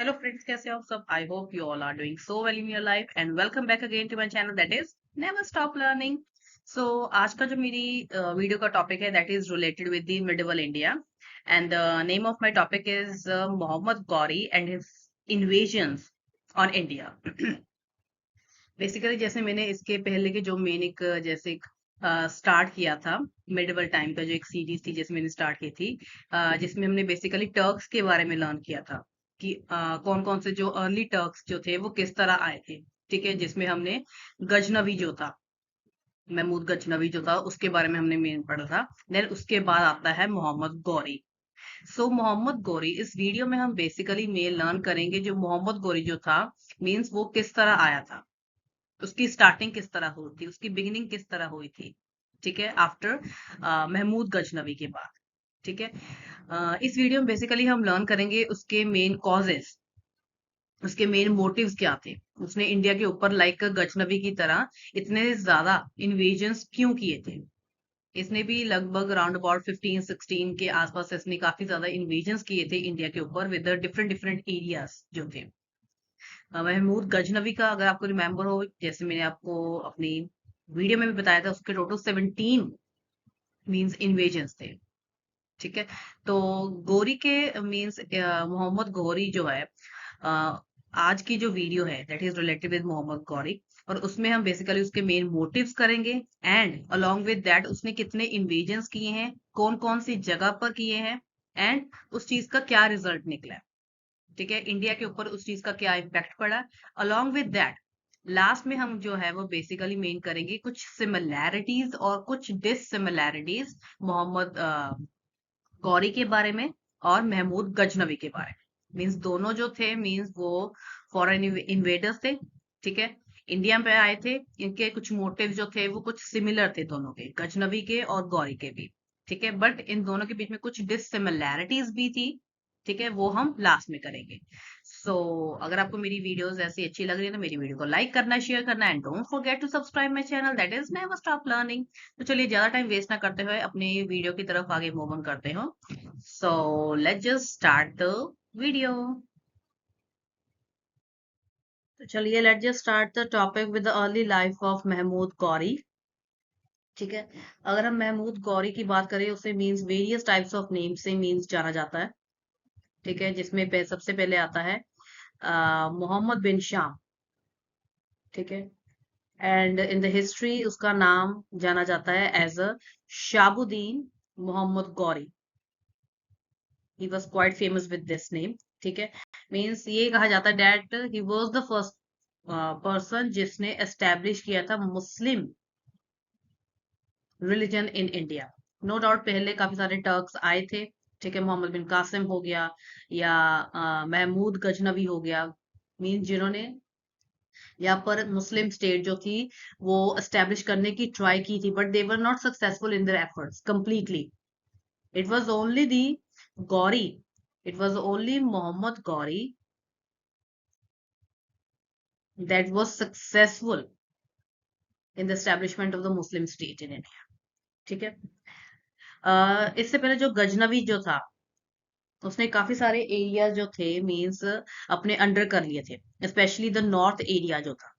Hello friends, कैसे हो आप सब? I hope you all are doing so well in your life and welcome back again to my channel that is Never Stop Learning. So आज का जो मेरी video का टॉपिक है that is related with the medieval India and the name of my topic is Muhammad Ghori and his invasions on India. Basically जैसे मैंने इसके पहले के जो मेन एक जैसे स्टार्ट किया था मिडिवल टाइम का जो एक सीरीज थी जैसे मैंने स्टार्ट की थी जिसमें हमने बेसिकली टर्क्स के बारे में लर्न किया था कि कौन कौन से जो अर्ली टर्क्स जो थे वो किस तरह आए थे। ठीक है, जिसमें हमने गजनवी जो था, महमूद गजनवी जो था उसके बारे में हमने मेन पढ़ा था। देन उसके बाद आता है मोहम्मद गौरी। सो मोहम्मद गौरी इस वीडियो में हम बेसिकली मेन लर्न करेंगे जो मोहम्मद गौरी जो था मीन्स वो किस तरह आया था, उसकी स्टार्टिंग किस तरह हुई थी, उसकी बिगिनिंग किस तरह हुई थी। ठीक है, आफ्टर महमूद गजनवी के बाद। ठीक है, इस वीडियो में बेसिकली हम लर्न करेंगे उसके मेन कॉजेस, उसके मेन मोटिव्स क्या थे, उसने इंडिया के ऊपर लाइक गजनवी की तरह इतने ज्यादा इन्वेजन्स क्यों किए थे। इसने भी लगभग राउंड अबाउट 15-16 के आसपास इसने काफी ज्यादा इन्वेजन्स किए थे इंडिया के ऊपर विद डिफरेंट डिफरेंट एरियाज जो थे। महमूद गजनवी का अगर आपको रिमेम्बर हो, जैसे मैंने आपको अपनी वीडियो में भी बताया था, उसके टोटल 17 मींस इन्वेजन्स थे। ठीक है, तो गोरी के मींस मोहम्मद गौरी जो है आज की जो वीडियो है that is related with Mohammad Ghori, और उसमें हम बेसिकली उसके मेन मोटिव्स करेंगे एंड अलोंग विद दैट उसने कितने इन्वेजन्स किए हैं, कौन कौन सी जगह पर किए हैं एंड उस चीज का क्या रिजल्ट निकला है। ठीक है, इंडिया के ऊपर उस चीज का क्या इम्पैक्ट पड़ा। अलोंग विद दैट लास्ट में हम जो है वो बेसिकली मेन करेंगे कुछ सिमिलैरिटीज और कुछ डिससिमिलैरिटीज मोहम्मद गौरी के बारे में और महमूद गजनवी के बारे में। मीन्स दोनों जो थे मीन्स वो फॉरेन इन्वेडर्स थे। ठीक है, इंडिया पे आए थे, इनके कुछ मोटिव जो थे वो कुछ सिमिलर थे दोनों के, गजनवी के और गौरी के भी। ठीक है, बट इन दोनों के बीच में कुछ डिससिमिलैरिटीज भी थी। ठीक है, वो हम लास्ट में करेंगे। सो अगर आपको मेरी वीडियोस ऐसी अच्छी लग रही है तो मेरी वीडियो को लाइक करना, शेयर करना and don't forget to subscribe my channel that is never stop learning. तो चलिए ज्यादा टाइम वेस्ट ना करते हुए अपनी वीडियो की तरफ आगे मूव ऑन करते हो। So let's just start the video. तो चलिए let's just start the topic with the early life of Mahmud Ghori. ठीक है, अगर हम महमूद गौरी की बात करें उसे means various types of name से मींस जाना जाता है। ठीक है, जिसमें सबसे पहले आता है मोहम्मद बिन शाम। ठीक है, एंड इन द हिस्ट्री उसका नाम जाना जाता है as a Shahabuddin Mohammad Ghori. He was quite famous with this name. ठीक है, मीन्स ये कहा जाता है that he was the first person जिसने एस्टेब्लिश किया था Muslim religion in India. No doubt पहले काफी सारे टर्क्स आए थे। ठीक है, मोहम्मद बिन कासिम हो गया या महमूद गजनवी हो गया, मीन्स जिन्होंने यहाँ पर मुस्लिम स्टेट जो थी वो एस्टेब्लिश करने की ट्राई की थी, but they were not successful in their efforts completely. It was only the Gauri, it was only Muhammad Ghori that was successful in the establishment of the Muslim state in India. ठीक है, इससे पहले जो गजनवी जो था उसने काफी सारे एरिया जो थे मींस अपने अंडर कर लिए थे, स्पेशली द नॉर्थ एरिया जो था।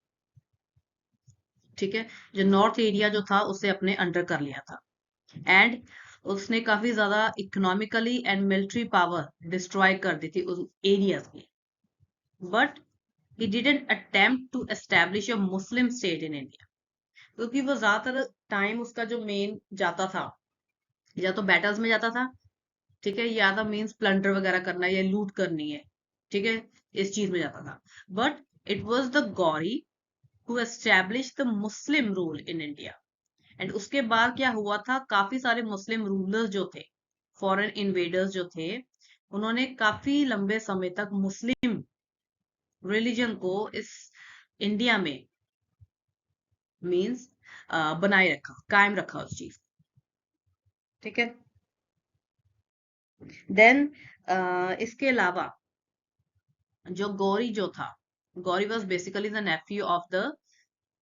ठीक है, जो नॉर्थ एरिया जो था उसे अपने अंडर कर लिया था एंड उसने काफी ज्यादा economically and military power destroy कर दी थी उस एरियाज की। But he didn't attempt to establish a Muslim state in India, क्योंकि वो ज्यादातर टाइम उसका जो मेन जाता था या तो बैटल्स में जाता था। ठीक है, या तो मीन्स प्लंडर वगैरह करना या लूट करनी है। ठीक है, इस चीज में जाता था। But it was the Gauri who establish the Muslim rule in India. And उसके बाद क्या हुआ था, काफी सारे मुस्लिम रूलर्स जो थे, फॉरेन इन्वेडर्स जो थे, उन्होंने काफी लंबे समय तक मुस्लिम रिलीजन को इस इंडिया में मीन्स बनाए रखा, कायम रखा उस चीज। ठीक है, देन इसके अलावा जो गौरी जो था, Gauri was basically the Neiphiu of the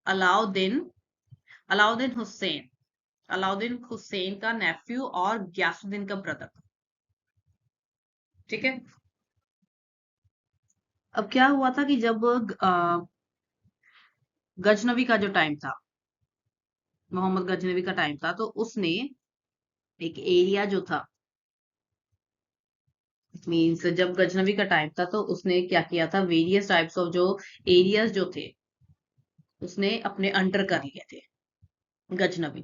Alauddin, Alauddin Hussain, Alauddin Hussain का नेफ्यू और ग्यासुद्दीन का ब्रदर। ठीक है, अब क्या हुआ था कि जब गजनवी का जो टाइम था, मोहम्मद गजनवी का टाइम था, तो उसने एक एरिया जो था, मीन्स जब गजनवी का टाइम था तो उसने क्या किया था, वेरियस टाइप्स ऑफ जो एरियाज जो थे उसने अपने अंडर कर लिए थे गजनवी।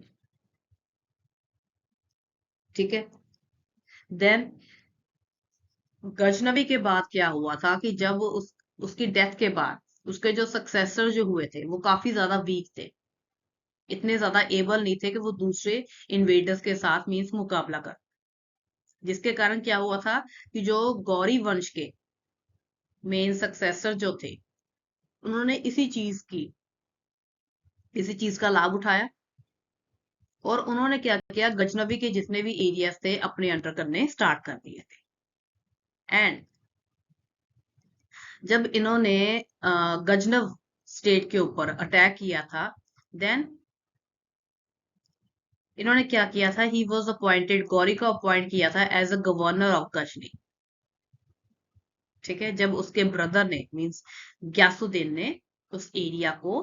ठीक है। देन गजनवी के बाद क्या हुआ था कि जब उसकी डेथ के बाद उसके जो सक्सेसर जो हुए थे वो काफी ज्यादा वीक थे, इतने ज्यादा एबल नहीं थे कि वो दूसरे इन्वेडर्स के साथ मीन्स मुकाबला कर, जिसके कारण क्या हुआ था कि जो गौरी वंश के मेन सक्सेसर जो थे उन्होंने इसी चीज का लाभ उठाया, और उन्होंने क्या किया, गजनवी के जितने भी एरियाज थे अपने अंडर करने स्टार्ट कर दिए थे। एंड जब इन्होंने गजनव स्टेट के ऊपर अटैक किया था, देन इन्होंने क्या किया था, ही वॉज अपॉइंटेड, गौरी को अपॉइंट किया था as a governor of Ghazni. ठीक है। जब उसके ब्रदर ने मींस ग्यासुद्दीन ने उस एरिया को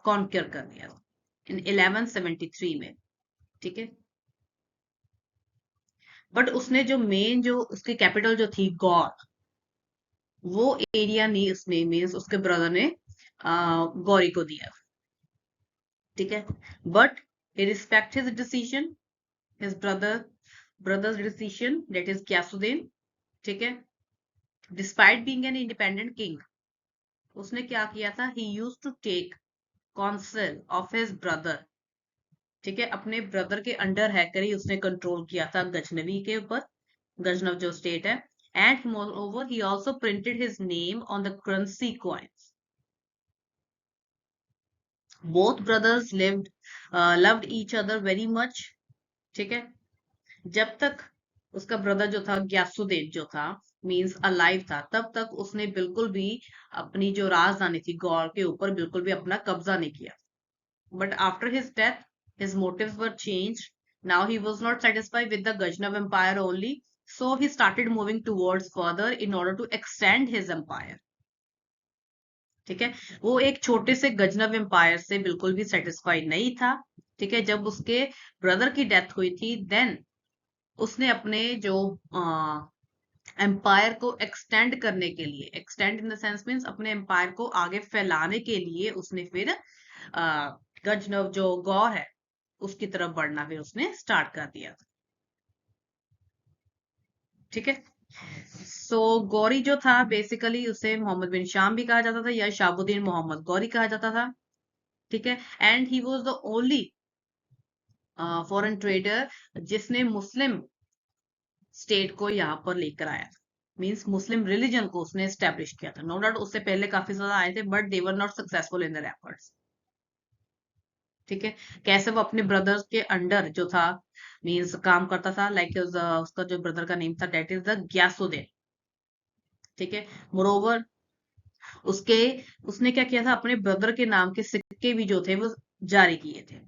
कॉन्कर कर लिया इन 1173 में। ठीक है। बट उसने जो मेन जो उसकी कैपिटल जो थी गौर, वो एरिया नहीं उसने मीन्स उसके ब्रदर ने गौरी को दिया। ठीक है। But he respect his decision, his brother's decision, that is Gyasuddin. ठीक है। Despite being an independent king, उसने क्या किया था, he used to take counsel of his brother। ठीक है। अपने ब्रदर के अंडर रहकर ही उसने कंट्रोल किया था गजनवी के ऊपर, गजनव जो स्टेट है। And moreover he also printed his name on the currency coins। both brothers loved each other very much। ठीक है। जब तक उसका ब्रदर जो था ग्यासुद्दीन जो था मींस अलाइव था, तब तक उसने बिल्कुल भी अपनी जो राजधानी थी गौर के ऊपर बिल्कुल भी अपना कब्जा नहीं किया। But after his death his motives were changed। Now he was not satisfied with the Ghaznav empire only, so he started moving towards further in order to extend his empire। ठीक है। वो एक छोटे से गजनव एम्पायर से बिल्कुल भी satisfied नहीं था। ठीक है। जब उसके ब्रदर की डेथ हुई थी, देन उसने अपने जो एम्पायर को एक्सटेंड करने के लिए, extend in the sense means अपने एम्पायर को आगे फैलाने के लिए उसने फिर गजनव जो गौर है उसकी तरफ बढ़ना फिर उसने स्टार्ट कर दिया। ठीक है। सो गौरी जो था बेसिकली उसे मोहम्मद बिन शाम भी कहा जाता था या शाहबुद्दीन मोहम्मद गौरी कहा जाता था। ठीक है। And he was the only foreign trader जिसने मुस्लिम स्टेट को यहाँ पर लेकर आया था, मीन्स मुस्लिम रिलीजन को उसने स्टैब्लिश किया था। नो डाउट उससे पहले काफी ज्यादा आए थे but they were not successful in their efforts. ठीक है। कैसे वो अपने ब्रदर्स के अंडर जो था मीन्स काम करता था, लाइक उसका जो ब्रदर का नेम था डेट इज द ग्यासुद्दीन। ठीक है। मोरोवर उसके उसने क्या किया था, अपने ब्रदर के नाम के सिक्के भी जो थे वो जारी किए थे।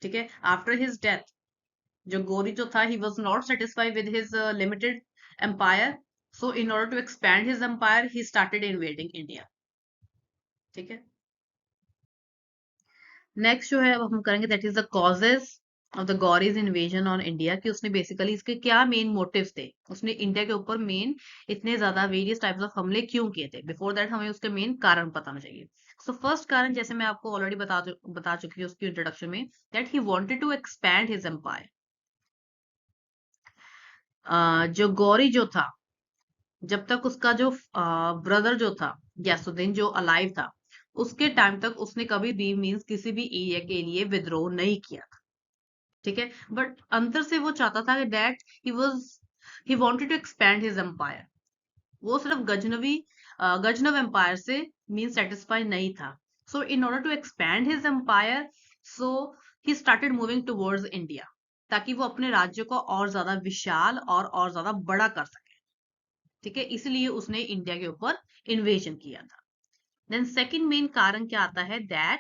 ठीक है। आफ्टर हिज डेथ जो गोरी जो था, he was not satisfied with his limited empire, so in order to expand his empire he started invading India। ठीक है। नेक्स्ट जो है अब हम करेंगे that is the causes of the Ghori's invasion on India, कि उसने बेसिकली इसके क्या मेन मोटिव थे, उसने इंडिया के ऊपर मेन इतने ज्यादा वेरियस टाइप्स ऑफ हमले क्यों किए थे। बिफोर दैट हमें उसके मेन कारण बताना चाहिए। सो फर्स्ट कारण जैसे मैं आपको ऑलरेडी बता चुकी हूँ उसकी इंट्रोडक्शन में, that he wanted to expand his empire. जो गौरी जो था, जब तक उसका जो ब्रदर जो था गयासुद्दीन जो अलाइव था, उसके टाइम तक उसने कभी भी मींस किसी भी एरिया के लिए विद्रोह नहीं किया था। ठीक है। बट अंदर से वो चाहता था कि that he wanted to expand his empire. वो सिर्फ गजनव एम्पायर से मीन सेटिस्फाई नहीं था। So in order to expand his empire, so he started moving towards India, ताकि वो अपने राज्य को और ज्यादा विशाल और ज्यादा बड़ा कर सके। ठीक है। इसलिए उसने इंडिया के ऊपर इन्वेजन किया था। देन सेकंड मेन कारण क्या आता है, that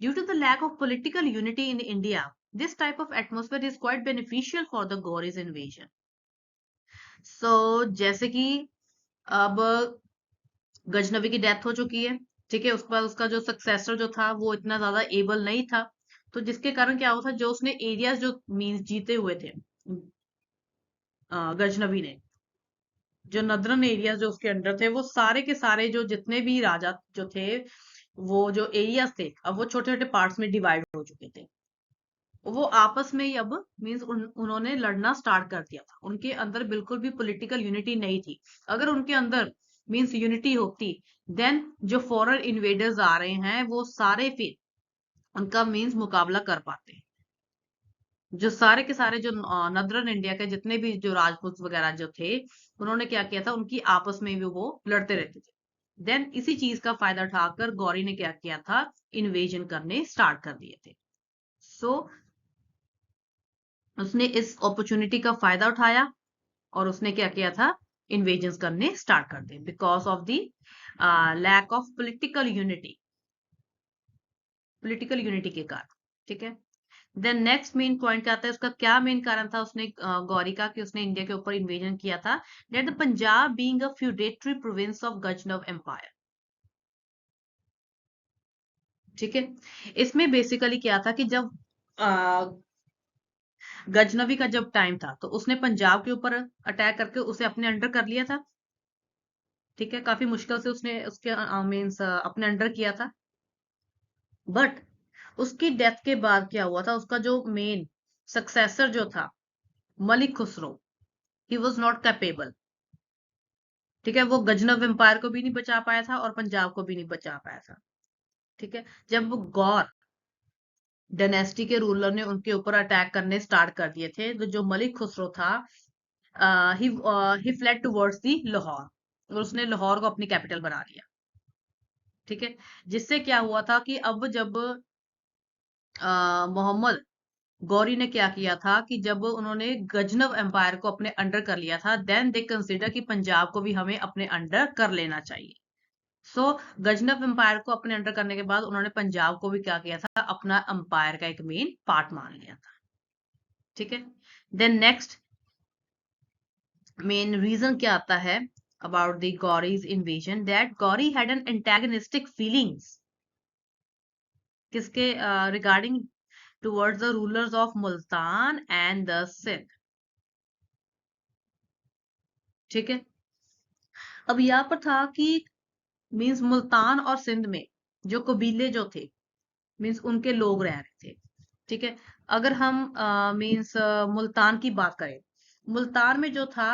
due to the lack of political unity in India, this type of atmosphere is quite beneficial for the Ghori's invasion. So जैसे कि अब गजनवी की डेथ हो चुकी है, ठीक है। उसके बाद उसका जो सक्सेसर जो था वो इतना ज्यादा एबल नहीं था, तो जिसके कारण क्या हुआ था, जो उसने एरियाज जो मीन्स जीते हुए थे गजनवी ने, जो नदरन एरियाज जो उसके अंडर थे, वो सारे के सारे जो जितने भी राजा जो थे, वो जो एरियाज थे, अब वो छोटे छोटे पार्ट्स में डिवाइड हो चुके थे। वो आपस में ही अब मीन्स उन्होंने लड़ना स्टार्ट कर दिया था। उनके अंदर बिल्कुल भी पॉलिटिकल यूनिटी नहीं थी। अगर उनके अंदर मीन्स यूनिटी होती, देन जो फॉरेन इन्वेडर्स आ रहे हैं वो सारे फिर उनका मीन्स मुकाबला कर पाते। जो सारे के सारे जो नदरन इंडिया के जितने भी जो राजपूत वगैरह जो थे, उन्होंने क्या किया था, उनकी आपस में भी वो लड़ते रहते थे। देन इसी चीज का फायदा उठाकर गौरी ने क्या किया था, इन्वेजन करने स्टार्ट कर दिए थे। सो उसने इस अपॉर्चुनिटी का फायदा उठाया और उसने क्या किया था, इन्वेजन करने स्टार्ट कर दिए, because of the lack of political unity के कारण, ठीक है। देन नेक्स्ट मेन पॉइंट क्या आता है, उसका क्या मेन कारण था उसने गौरी का कि उसने इंडिया के ऊपर इन्वेजन किया था, that the Punjab being a feudatory province of Ghaznav empire, ठीक है। इसमें बेसिकली क्या था कि जब गजनवी का जब टाइम था, तो उसने पंजाब के ऊपर अटैक करके उसे अपने अंडर कर लिया था, ठीक है। काफी मुश्किल से उसने उसके मीन्स अपने अंडर किया था। बट उसकी डेथ के बाद क्या हुआ था, उसका जो मेन सक्सेसर जो था, मलिक खुसरो, ही वॉज नॉट कैपेबल, ठीक है। वो गजनव एम्पायर को भी नहीं बचा पाया था और पंजाब को भी नहीं बचा पाया था, ठीक है। जब वो गौर डायनेस्टी के रूलर ने उनके ऊपर अटैक करने स्टार्ट कर दिए थे, तो जो मलिक खुसरो था, ही फ्लेड टुवर्ड्स दी लाहौर, और उसने लाहौर को अपनी कैपिटल बना लिया, ठीक है। जिससे क्या हुआ था कि अब जब मोहम्मद गौरी ने क्या किया था कि जब उन्होंने गजनव एम्पायर को अपने अंडर कर लिया था, देन दे कंसिडर कि पंजाब को भी हमें अपने अंडर कर लेना चाहिए। सो गजनव एम्पायर को अपने अंडर करने के बाद उन्होंने पंजाब को भी क्या किया था, अपना एम्पायर का एक मेन पार्ट मान लिया था, ठीक है। देन नेक्स्ट मेन रीजन क्या आता है about the Ghori's invasion, that Ghori had an antagonistic feelings, किसके regarding, towards the rulers of Multan and the Sindh, ठीक है। अब यहाँ पर था कि मीन्स मुल्तान और सिंध में जो कबीले जो थे, मीन्स उनके लोग रह रहे थे, ठीक है। अगर हम मीन्स मुल्तान की बात करें, मुल्तान में जो था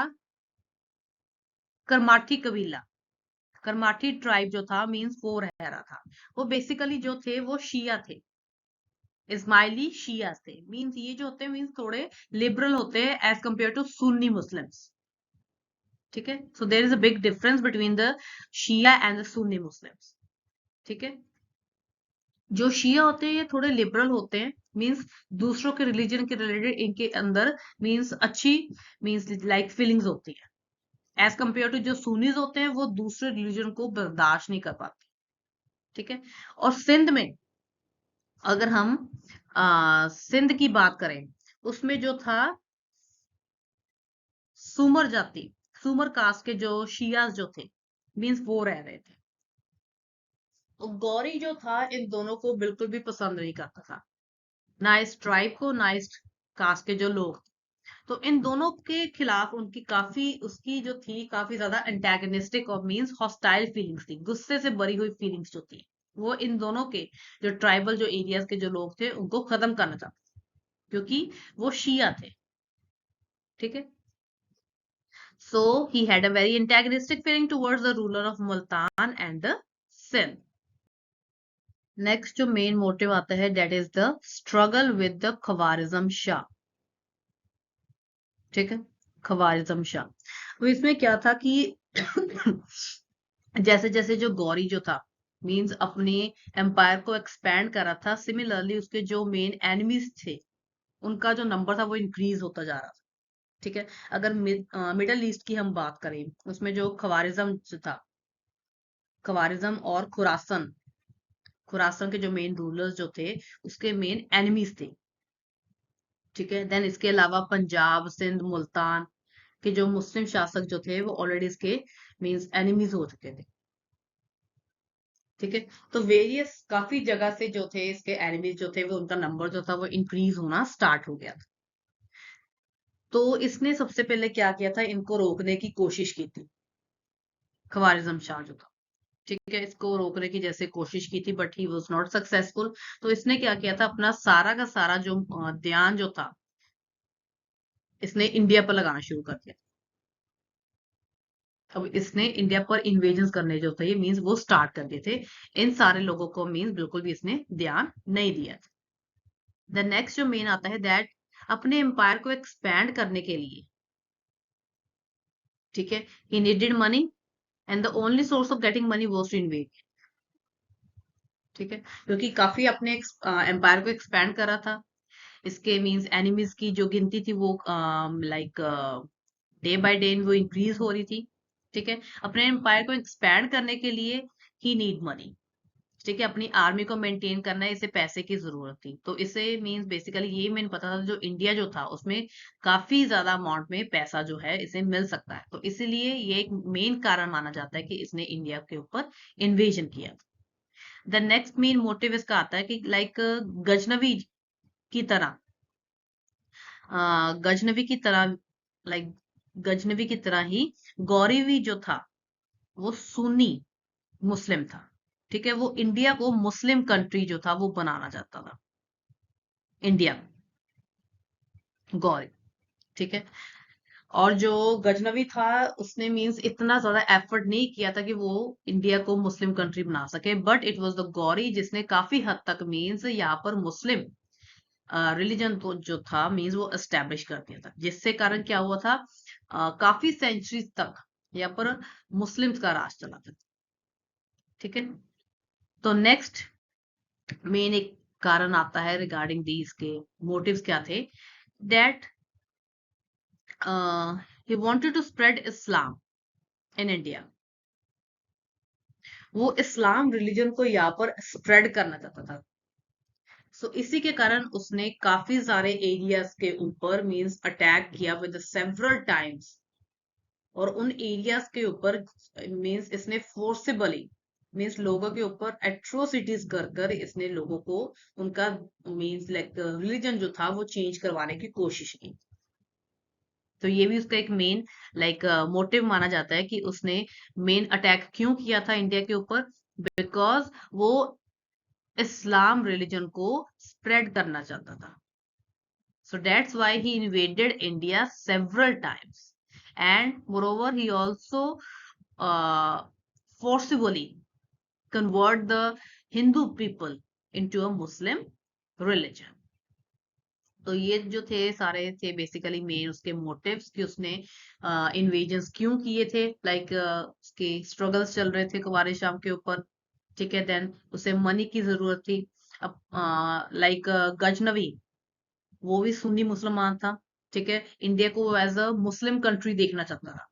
करमाठी कबीला, करमाठी ट्राइब जो था, मीन्स वो रह रहा था। वो बेसिकली जो थे वो शिया थे, इस्माइली शिया थे। मीन्स ये जो होते हैं मीन्स थोड़े लिबरल होते हैं as compare to Sunni Muslims, ठीक है। So there is a big difference between the Shia and the Sunni Muslims, ठीक है। जो शिया होते हैं ये थोड़े लिबरल होते हैं, मीन्स दूसरों के रिलीजन के रिलेटेड इनके अंदर मीन्स अच्छी मीन्स लाइक फीलिंग्स होती है, एज कंपेयर टू जो सुन्नीज होते हैं वो दूसरे रिलीजन को बर्दाश्त नहीं कर पाते, ठीक है। और सिंध में अगर हम सिंध की बात करें, उसमें जो था सुमर जाति, सुमर कास्ट के जो शियाज जो थे, मीन्स वो रह रहे थे। तो गौरी जो था इन दोनों को बिल्कुल भी पसंद नहीं करता था, ना इस ट्राइब को ना इस कास्ट के जो लोग थे। तो इन दोनों के खिलाफ उनकी काफी उसकी जो थी काफी ज्यादा एंटेगनिस्टिक और मींस हॉस्टाइल फीलिंग्स थी, गुस्से से भरी हुई फीलिंग्स जो थी, वो इन दोनों के जो ट्राइबल जो एरियाज के जो लोग थे उनको खत्म करना चाहते थे, क्योंकि वो शिया थे, ठीक है। So he had a very antagonistic feeling towards the ruler of Multan and the Sindh. Next जो मेन मोटिव आता है that is the struggle with the Khwarizm Shah, ठीक है। खवारिज्म शाह, तो इसमें क्या था कि जैसे जैसे जो गौरी जो था मींस अपने एम्पायर को एक्सपैंड कर रहा था, सिमिलरली उसके जो मेन एनिमीज थे उनका जो नंबर था वो इंक्रीज होता जा रहा था, ठीक है। अगर मिडल ईस्ट की हम बात करें, उसमें जो खवारिज्म जो था, खवारिज्म और खुरासन, खुरासन के जो मेन रूलर्स जो थे उसके मेन एनिमीज थे, ठीक है। देन इसके अलावा पंजाब सिंध मुल्तान के जो मुस्लिम शासक जो थे वो ऑलरेडी इसके मींस एनिमीज हो चुके थे, ठीक है। तो वेरियस काफी जगह से जो थे इसके एनिमीज जो थे वो उनका नंबर जो था वो इंक्रीज होना स्टार्ट हो गया था। तो इसने सबसे पहले क्या किया था, इनको रोकने की कोशिश की थी, ख्वारिज़म शाह जो था। ठीक है, इसको रोकने की जैसे कोशिश की थी but he was not successful. तो इसने क्या किया था, अपना सारा का सारा जो ध्यान जो था इसने इंडिया पर लगाना शुरू कर दिया। अब इसने इंडिया पर इन्वेजन करने जो थे ये मीन्स वो स्टार्ट कर दिए थे। इन सारे लोगों को मीन्स बिल्कुल भी इसने ध्यान नहीं दिया था। द नेक्स्ट जो मेन आता है दैट अपने एम्पायर को एक्सपैंड करने के लिए, ठीक है, he needed money and the only source of getting money was to invade. ठीक है, क्योंकि काफी अपने एम्पायर को एक्सपैंड करा था। इसके मींस एनिमीज की जो गिनती थी वो लाइक डे बाय डे वो इंक्रीज हो रही थी। ठीक है, अपने एम्पायर को एक्सपैंड करने के लिए ही नीड मनी। ठीक है, अपनी आर्मी को मेंटेन करना है, इसे पैसे की जरूरत थी। तो इसे मींस बेसिकली ये मेन पता था जो इंडिया जो था उसमें काफी ज्यादा अमाउंट में पैसा जो है इसे मिल सकता है। तो इसीलिए ये एक मेन कारण माना जाता है कि इसने इंडिया के ऊपर इन्वेजन किया। द नेक्स्ट मेन मोटिव इसका आता है कि लाइक गजनवी की तरह, गजनवी की तरह, लाइक गजनवी की तरह ही गौरीवी जो था वो सुन्नी मुस्लिम था। ठीक है, वो इंडिया को मुस्लिम कंट्री जो था वो बनाना चाहता था, इंडिया गौरी। ठीक है, और जो गजनवी था उसने मींस इतना ज्यादा एफर्ट नहीं किया था कि वो इंडिया को मुस्लिम कंट्री बना सके, but it was the Gauri जिसने काफी हद तक मींस यहाँ पर मुस्लिम रिलीजन तो जो था मींस वो एस्टेब्लिश कर दिया था, जिससे कारण क्या हुआ था, काफी सेंचुरीज तक यहाँ पर मुस्लिम्स का राज चला था। ठीक है, तो नेक्स्ट मेन एक कारण आता है रिगार्डिंग दीज के मोटिव्स क्या थे, that he wanted to spread Islam in India. वो इस्लाम रिलीजन को यहाँ पर स्प्रेड करना चाहता था। सो इसी के कारण उसने काफी सारे एरियाज के ऊपर मींस अटैक किया विद सेवरल टाइम्स, और उन एरियाज के ऊपर मींस इसने फोर्सिबली मींस लोगों के ऊपर एट्रोसिटीज कर कर इसने लोगों को उनका मींस लाइक रिलीजन जो था वो चेंज करवाने की कोशिश की। तो ये भी उसका एक मेन लाइक मोटिव माना जाता है कि उसने मेन अटैक क्यों किया था इंडिया के ऊपर, बिकॉज वो इस्लाम रिलीजन को स्प्रेड करना चाहता था। So that's why he invaded India several times. And moreover, he also uh, forcibly convert the Hindu people into a Muslim religion. तो ये जो थे सारे थे बेसिकली मेन उसके मोटिव्स कि उसने इन्वेजन्स क्यों किए थे, लाइक उसके स्ट्रगल्स चल रहे थे कुमारी शाम के ऊपर। ठीक है, देन उसे मनी की जरूरत थी। अब लाइक गजनवी वो भी सुन्नी मुसलमान था। ठीक है, इंडिया को एज अ मुस्लिम कंट्री देखना चाहता था।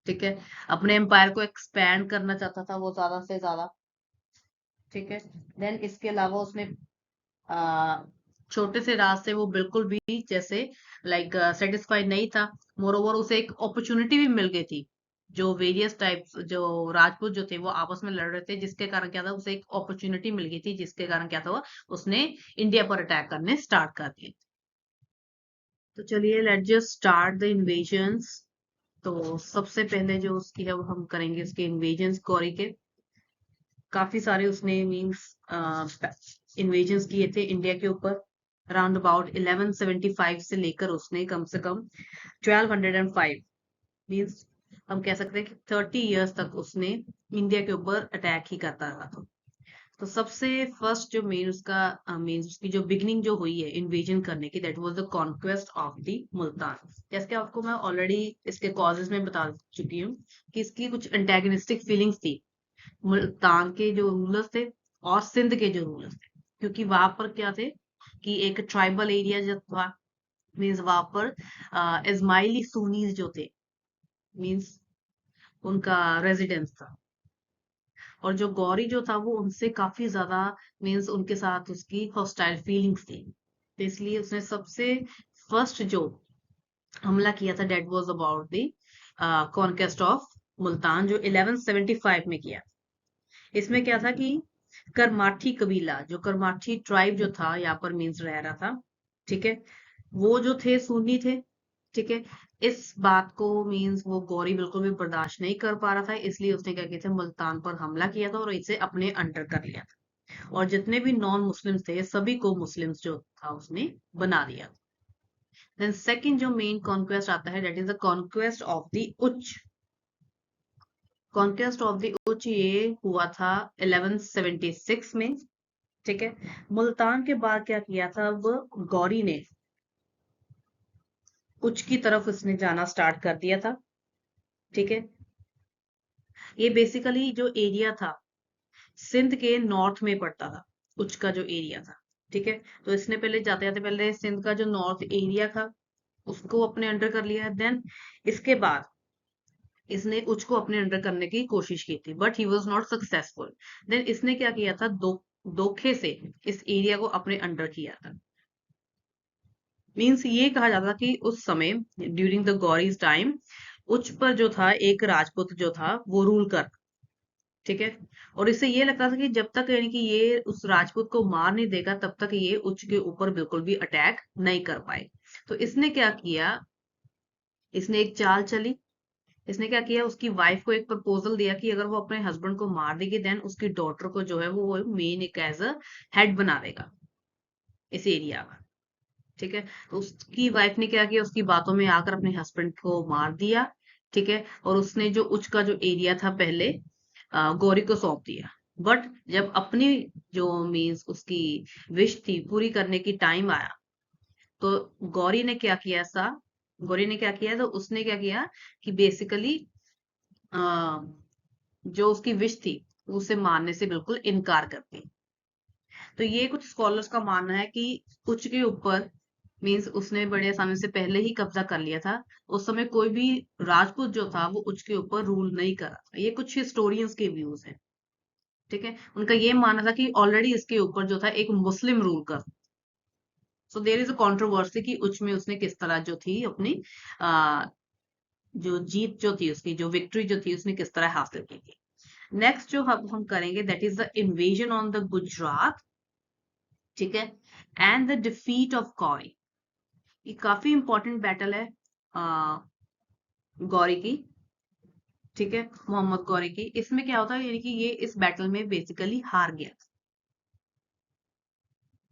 ठीक है, अपने एम्पायर को एक्सपैंड करना चाहता था वो ज्यादा से ज्यादा। ठीक है, देन इसके अलावा उसने आ, छोटे से राज से वो बिल्कुल भी जैसे लाइक सेटिस्फाइड नहीं था। मोरोवर उसे एक अपॉर्चुनिटी भी मिल गई थी, जो वेरियस टाइप्स जो राजपूत जो थे वो आपस में लड़ रहे थे, जिसके कारण क्या था उसे एक अपॉर्चुनिटी मिल गई थी, जिसके कारण क्या था उसने इंडिया पर अटैक करने स्टार्ट कर दिए। तो चलिए let just start the invasions. तो सबसे पहले जो उसकी है वो हम करेंगे उसके इन्वेजन्स गौरी के। काफी सारे उसने मींस इन्वेजन्स किए थे इंडिया के ऊपर। अराउंड अबाउट 1175 से लेकर उसने कम से कम 1205 मींस हम कह सकते हैं कि 30 इयर्स तक उसने इंडिया के ऊपर अटैक ही करता रहा था। तो सबसे फर्स्ट जो मेन उसका मीन उसकी जो बिगनिंग जो हुई है इन्वेजन करने की, that was the conquest of the Multan. जैसे कि आपको मैं ऑलरेडी इसके कॉजेज में बता चुकी हूँ कि इसकी कुछ एंटेगनिस्टिक फीलिंग्स थी मुल्तान के जो रूलर्स थे और सिंध के जो रूलर्स थे, क्योंकि वहां पर क्या थे कि एक ट्राइबल एरिया जो था मीन्स वहां पर इस्माइली सुन्नीस जो थे मीन्स उनका रेजिडेंस था, और जो गौरी जो था वो उनसे काफी ज्यादा मीन्स उनके साथ उसकी हॉस्टाइल फीलिंग्स थी। तो इसलिए उसने सबसे फर्स्ट जो हमला किया था that was about the conquest of Multan जो 1175 में किया। इसमें क्या था कि करमाठी कबीला, जो करमाठी ट्राइब जो था यहाँ पर मीन्स रह रहा था, ठीक है, वो जो थे सुन्नी थे, ठीक है। इस बात को मीन्स वो गौरी बिल्कुल भी बर्दाश्त नहीं कर पा रहा था, इसलिए उसने क्या किया था, मुल्तान पर हमला किया था और इसे अपने अंडर कर लिया था। और जितने भी नॉन मुस्लिम्स थे सभी को मुस्लिम्स जो था उसने बना दिया। देन सेकंड जो मेन कॉन्क्वेस्ट आता है, that is the conquest of the उच्च। कॉन्क्वेस्ट ऑफ द उच्च ये हुआ था 1176 में, ठीक है। मुल्तान के बाद क्या किया था, अब गौरी ने उच्च की तरफ उसने जाना स्टार्ट कर दिया था, ठीक है। ये बेसिकली जो एरिया था सिंध के नॉर्थ में पड़ता था, उच्च का जो एरिया था, ठीक है। तो इसने पहले जाते जाते पहले सिंध का जो नॉर्थ एरिया था उसको अपने अंडर कर लिया है। देन इसके बाद इसने उच्च को अपने अंडर करने की कोशिश की थी, but he was not successful. Then इसने क्या किया था, धोखे से इस एरिया को अपने अंडर किया था। मीन्स ये कहा जाता कि उस समय ड्यूरिंग द गौरीज टाइम उच्च पर जो था एक राजपूत जो था वो रूल कर, ठीक है। और इससे ये लगता था कि जब तक यानी कि ये उस राजपूत को मार नहीं देगा तब तक ये उच्च के ऊपर बिल्कुल भी अटैक नहीं कर पाए। तो इसने क्या किया, इसने एक चाल चली। इसने क्या किया, उसकी वाइफ को एक प्रपोजल दिया कि अगर वो अपने हस्बैंड को मार देगी देन उसकी डॉटर को जो है वो मेन एक एज अ हेड बना देगा इस एरिया का, ठीक है। तो उसकी वाइफ ने क्या किया, उसकी बातों में आकर अपने हस्बैंड को मार दिया, ठीक है। और उसने जो उच्च का जो एरिया था पहले गौरी को सौंप दिया। बट जब अपनी जो मीन्स उसकी विश थी पूरी करने की टाइम आया, तो गौरी ने क्या किया ऐसा, गौरी ने क्या किया, तो उसने क्या किया कि बेसिकली जो उसकी विश थी उसे मानने से बिल्कुल इनकार कर दी। तो ये कुछ स्कॉलर्स का मानना है कि उच्च के ऊपर मीन्स उसने बड़े आसानी से पहले ही कब्जा कर लिया था। उस समय कोई भी राजपूत जो था वो उच्च के ऊपर रूल नहीं कर रहा था। ये कुछ हिस्टोरियंस के व्यूज हैं, ठीक है। उनका ये मानना था कि ऑलरेडी इसके ऊपर जो था एक मुस्लिम रूल कर। So there is a controversy कि उच्च में उसने किस तरह जो थी अपनी आ, जो जीत जो थी उसकी जो विक्ट्री जो थी उसने किस तरह हासिल की थी। नेक्स्ट जो हम करेंगे that is the invasion on the Gujarat, ठीक है, and the defeat of Gauri. ये काफी इंपॉर्टेंट बैटल है गौरी की, ठीक है, मोहम्मद गौरी की। इसमें क्या होता है यानी कि ये इस बैटल में बेसिकली हार गया,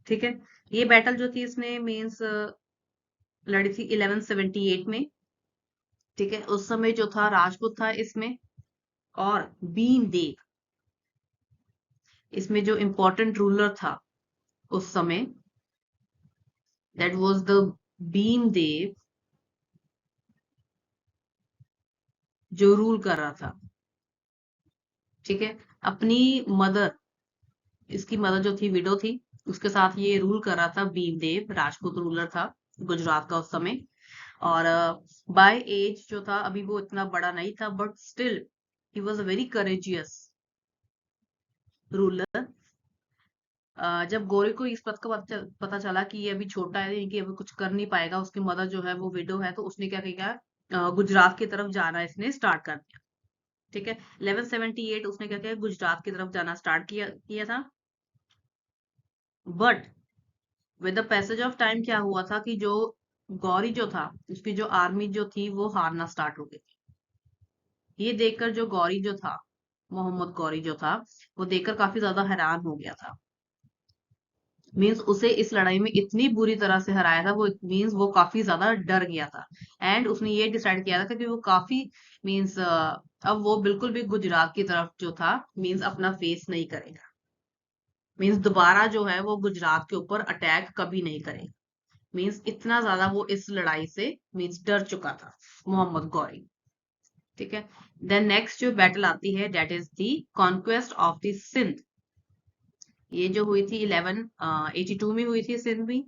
ठीक है। ये बैटल जो थी इसने मीन्स लड़ी थी 1178 में, ठीक है। उस समय जो था राजपूत था इसमें और भीमदेव, इसमें जो इम्पोर्टेंट रूलर था उस समय दैट वाज द भीमदेव जो रूल कर रहा था, ठीक है। अपनी मदर, इसकी मदर जो थी विडो थी, उसके साथ ये रूल कर रहा था। भीमदेव राजपूत रूलर था गुजरात का उस समय। और बाय एज जो था अभी वो इतना बड़ा नहीं था, but still he was a very courageous ruler. जब गौरी को इस बात का पता चला कि ये अभी छोटा है, कि अभी कुछ कर नहीं पाएगा, उसकी मदर जो है वो विडो है, तो उसने क्या किया, गुजरात की तरफ जाना इसने स्टार्ट कर दिया, ठीक है। 1178 उसने क्या किया, गुजरात की तरफ जाना स्टार्ट किया था। But with the passage of time क्या हुआ था कि जो गौरी जो था उसकी जो आर्मी जो थी वो हारना स्टार्ट हो गई थी। ये देखकर जो गौरी जो था, मोहम्मद गौरी जो था, वो देखकर काफी ज्यादा हैरान हो गया था। मीन्स उसे इस लड़ाई में इतनी बुरी तरह से हराया था, वो मीन्स वो काफी ज्यादा डर गया था। एंड उसने ये डिसाइड किया था कि वो काफी मीन्स अब वो बिल्कुल भी गुजरात की तरफ जो था मीन्स अपना फेस नहीं करेगा। मीन्स दोबारा जो है वो गुजरात के ऊपर अटैक कभी नहीं करेगा। मीन्स इतना ज्यादा वो इस लड़ाई से मीन्स डर चुका था मोहम्मद गौरी, ठीक है। देन नेक्स्ट जो बैटल आती है that is the conquest of the Sindh. ये जो हुई थी 1182 में हुई थी सिंध में।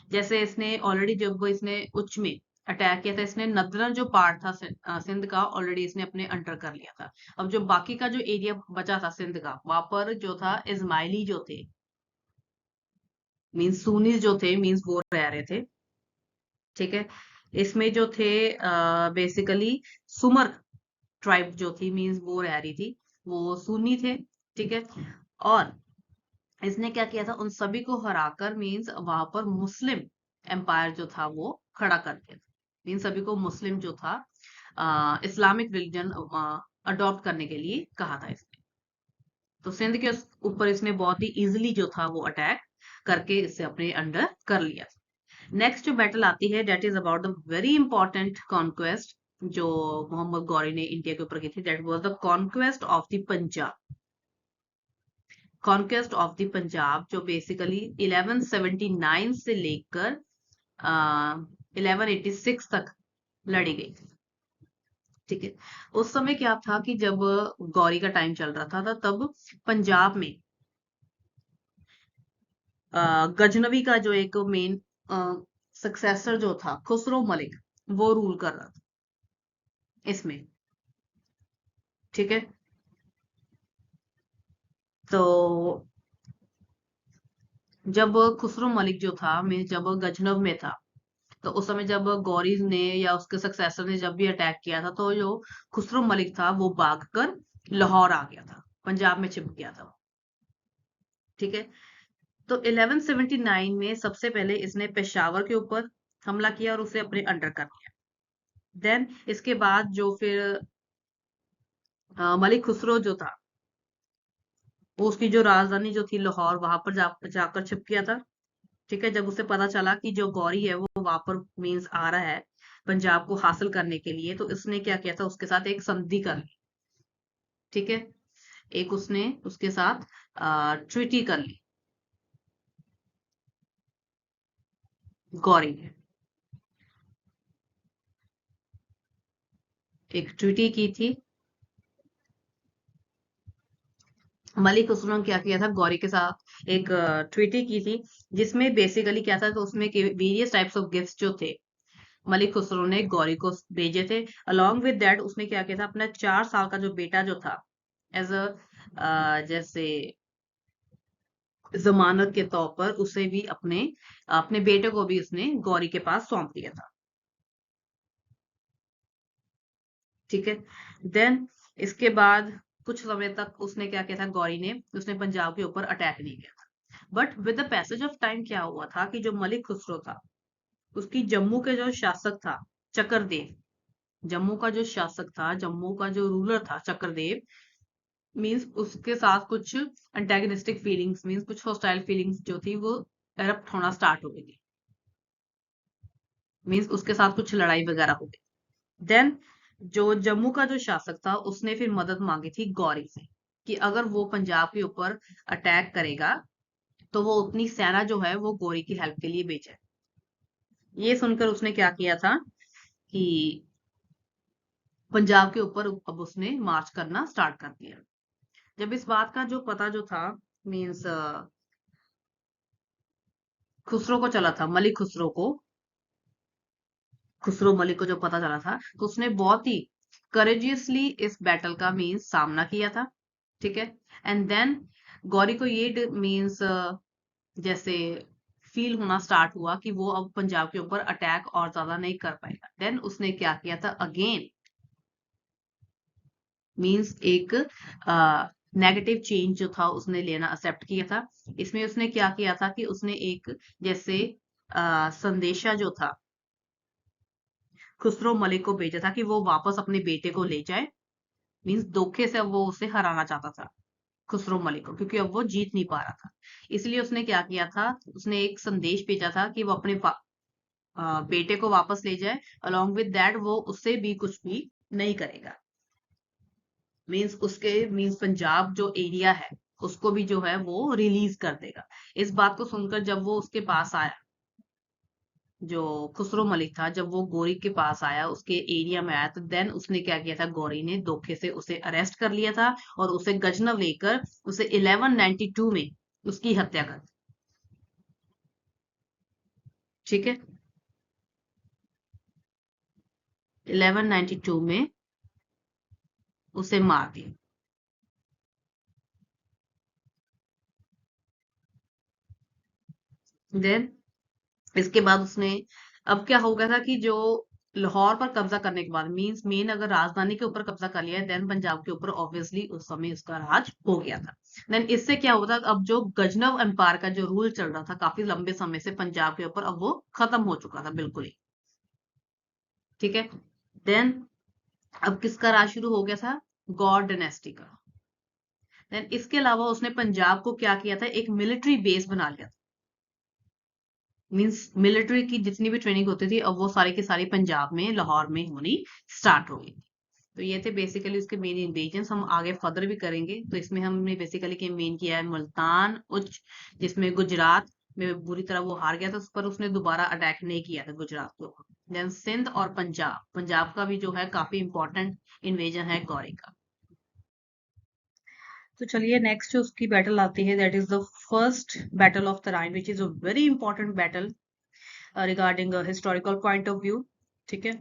जैसे इसने ऑलरेडी जब इसने उच्च में अटैक किया था, इसने नदरन जो पार्ट था सिंध का ऑलरेडी इसने अपने अंडर कर लिया था। अब जो बाकी का जो एरिया बचा था सिंध का, वहां पर जो था इस्माइली जो थे मीन्स सुन्नीस जो थे मीन्स वो रह रहे थे, ठीक है। इसमें जो थे बेसिकली सुमर ट्राइब जो थी, मीन्स वो रह रही थी, वो सुन्नी थे, ठीक है। और इसने क्या किया था, उन सभी को हराकर मीन्स वहां पर मुस्लिम एम्पायर जो था वो खड़ा कर दिया। इन सभी को मुस्लिम जो था इस्लामिक रिलीजन अडॉप्ट करने के लिए कहा था इसने। तो सिंध के ऊपर इसने बहुत ही इजिली जो था वो अटैक करके इसे अपने अंडर कर लिया। नेक्स्ट जो बैटल आती है that is about the very important conquest जो मोहम्मद गौरी ने इंडिया के ऊपर की थी, that was the conquest of the Punjab. Conquest of the Punjab जो बेसिकली 1179 से लेकर 1186 तक लड़ी गई थी, ठीक है। उस समय क्या था कि जब गौरी का टाइम चल रहा था तब पंजाब में गजनवी का जो एक मेन सक्सेसर जो था खुसरो मलिक, वो रूल कर रहा था इसमें, ठीक है। तो जब खुसरो मलिक जो था मैं जब गजनव में था, तो उस समय जब गौरी ने या उसके सक्सेसर ने जब भी अटैक किया था, तो जो खुसरो मलिक था वो भागकर लाहौर आ गया था, पंजाब में छिप गया था, ठीक है। तो 1179 में सबसे पहले इसने पेशावर के ऊपर हमला किया और उसे अपने अंडर कर लिया। देन इसके बाद जो फिर मलिक खुसरो जो था वो उसकी जो राजधानी जो थी लाहौर, वहां पर जाकर छिप गया था, ठीक है। जब उसे पता चला कि जो गौरी है वो वहां पर मीन्स आ रहा है पंजाब को हासिल करने के लिए, तो इसने क्या किया था, उसके साथ एक संधि कर ली, ठीक है। एक उसने उसके साथ ट्रीटी कर ली गौरी ने, एक ट्रीटी की थी। मलिक खुसरो ने क्या किया था, गौरी के साथ एक ट्रीटी की थी, जिसमें बेसिकली क्या था, तो उसमें वेरियस टाइप्स ऑफ गिफ्ट्स जो थे मलिक खुसरो ने गौरी को भेजे थे। अलॉन्ग विद दैट उसने क्या किया था, अपना 4 साल का जो बेटा जो था एज अ जैसे जमानत के तौर पर उसे भी अपने अपने बेटे को भी उसने गौरी के पास सौंप दिया था, ठीक है। देन इसके बाद कुछ समय तक उसने क्या किया था, गौरी ने उसने पंजाब के ऊपर अटैक नहीं किया था। But with the passage of time क्या हुआ था कि जो मलिक खुसरो था उसकी जम्मू के जो शासक था चक्रदेव, जम्मू का जो शासक था, जम्मू का जो रूलर था चक्रदेव, मीन्स उसके साथ कुछ एंटेगनिस्टिक फीलिंग्स, मीन्स कुछ हॉस्टाइल फीलिंग्स जो थी वो एरप्ट होना स्टार्ट हो गई थी, मीन्स उसके साथ कुछ लड़ाई वगैरह हो गई। देन जो जम्मू का जो शासक था उसने फिर मदद मांगी थी गौरी से कि अगर वो पंजाब के ऊपर अटैक करेगा तो वो अपनी सेना जो है वो गौरी की हेल्प के लिए भेजे। ये सुनकर उसने क्या किया था कि पंजाब के ऊपर अब उसने मार्च करना स्टार्ट कर दिया। जब इस बात का जो पता जो था, मीन्स खुसरो को चला था, मलिक खुसरो को, खुसरो मलिक को जो पता चला था, तो उसने बहुत ही करेजियसली इस बैटल का मीन्स सामना किया था, ठीक है। एंड देन गौरी को ये मीन्स जैसे फील होना स्टार्ट हुआ कि वो अब पंजाब के ऊपर अटैक और ज्यादा नहीं कर पाएगा। देन उसने क्या किया था, अगेन मीन्स एक नेगेटिव चेंज जो था उसने लेना एक्सेप्ट किया था। इसमें उसने क्या किया था कि उसने एक जैसे संदेशा जो था खुसरो मलिक को भेजा था कि वो वापस अपने बेटे को ले जाए, मीन्स धोखे से वो उसे हराना चाहता था खुसरो मलिक को, क्योंकि अब वो जीत नहीं पा रहा था। इसलिए उसने क्या किया था, उसने एक संदेश भेजा था कि वो अपने बेटे को वापस ले जाए, अलोंग विद दैट वो उससे भी कुछ भी नहीं करेगा, मीन्स उसके मीन्स पंजाब जो एरिया है उसको भी जो है वो रिलीज कर देगा। इस बात को सुनकर जब वो उसके पास आया, जो खुसरो मलिक था, जब वो गौरी के पास आया, उसके एरिया में आया, तो देन उसने क्या किया था, गौरी ने धोखे से उसे अरेस्ट कर लिया था और उसे गजनव लेकर उसे 1192 में उसकी हत्या कर दी, ठीक है। 1192 में उसे मार दिया। देन इसके बाद उसने, अब क्या हो गया था कि जो लाहौर पर कब्जा करने के बाद मींस मेन अगर राजधानी के ऊपर कब्जा कर लिया है देन पंजाब के ऊपर ऑब्वियसली उस समय उसका राज हो गया था। देन इससे क्या होता, अब जो गजनव एम्पायर का जो रूल चल रहा था काफी लंबे समय से पंजाब के ऊपर, अब वो खत्म हो चुका था बिल्कुल ही। ठीक है। देन अब किसका राज शुरू हो गया था? गौड़ डायनेस्टी का। देन इसके अलावा उसने पंजाब को क्या किया था, एक मिलिट्री बेस बना लिया था। मींस मिलिट्री की जितनी भी ट्रेनिंग होती थी अब वो सारी की सारी पंजाब में लाहौर में होनी स्टार्ट हो गई। तो ये थे बेसिकली उसके मेन इंवेजन। हम आगे फर्दर भी करेंगे। तो इसमें हमने बेसिकली मेन किया है मुल्तान उच्च, जिसमें गुजरात में बुरी तरह वो हार गया था, उस पर उसने दोबारा अटैक नहीं किया था गुजरात को। देन सिंध और पंजाब, पंजाब का भी जो है काफी इंपॉर्टेंट इन्वेजन है गौरी का। तो चलिए नेक्स्ट जो उसकी बैटल आती है that is the first battle of Tarain, which is a very important battle regarding historical point of view. ठीक है।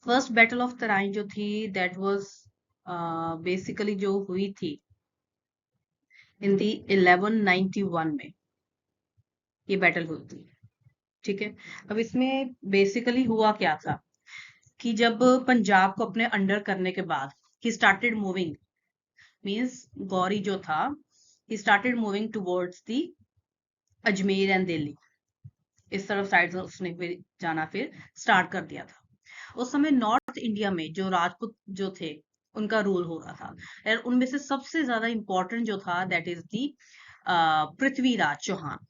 फर्स्ट बैटल ऑफ तराइन जो थी दैट वाज बेसिकली जो हुई थी इन दी 1191 में ये बैटल हुई थी। ठीक है। अब इसमें बेसिकली हुआ क्या था कि जब पंजाब को अपने अंडर करने के बाद ही स्टार्टेड मूविंग, मींस गौरी जो था ही started moving towards the Ajmer and Delhi, इस तरफ साइड से उसने फिर जाना फिर स्टार्ट कर दिया था। उस समय नॉर्थ इंडिया में जो राजपूत जो थे उनका रूल हो रहा था, और उनमें से सबसे ज्यादा इंपॉर्टेंट जो था that is the Prithviraj Chauhan.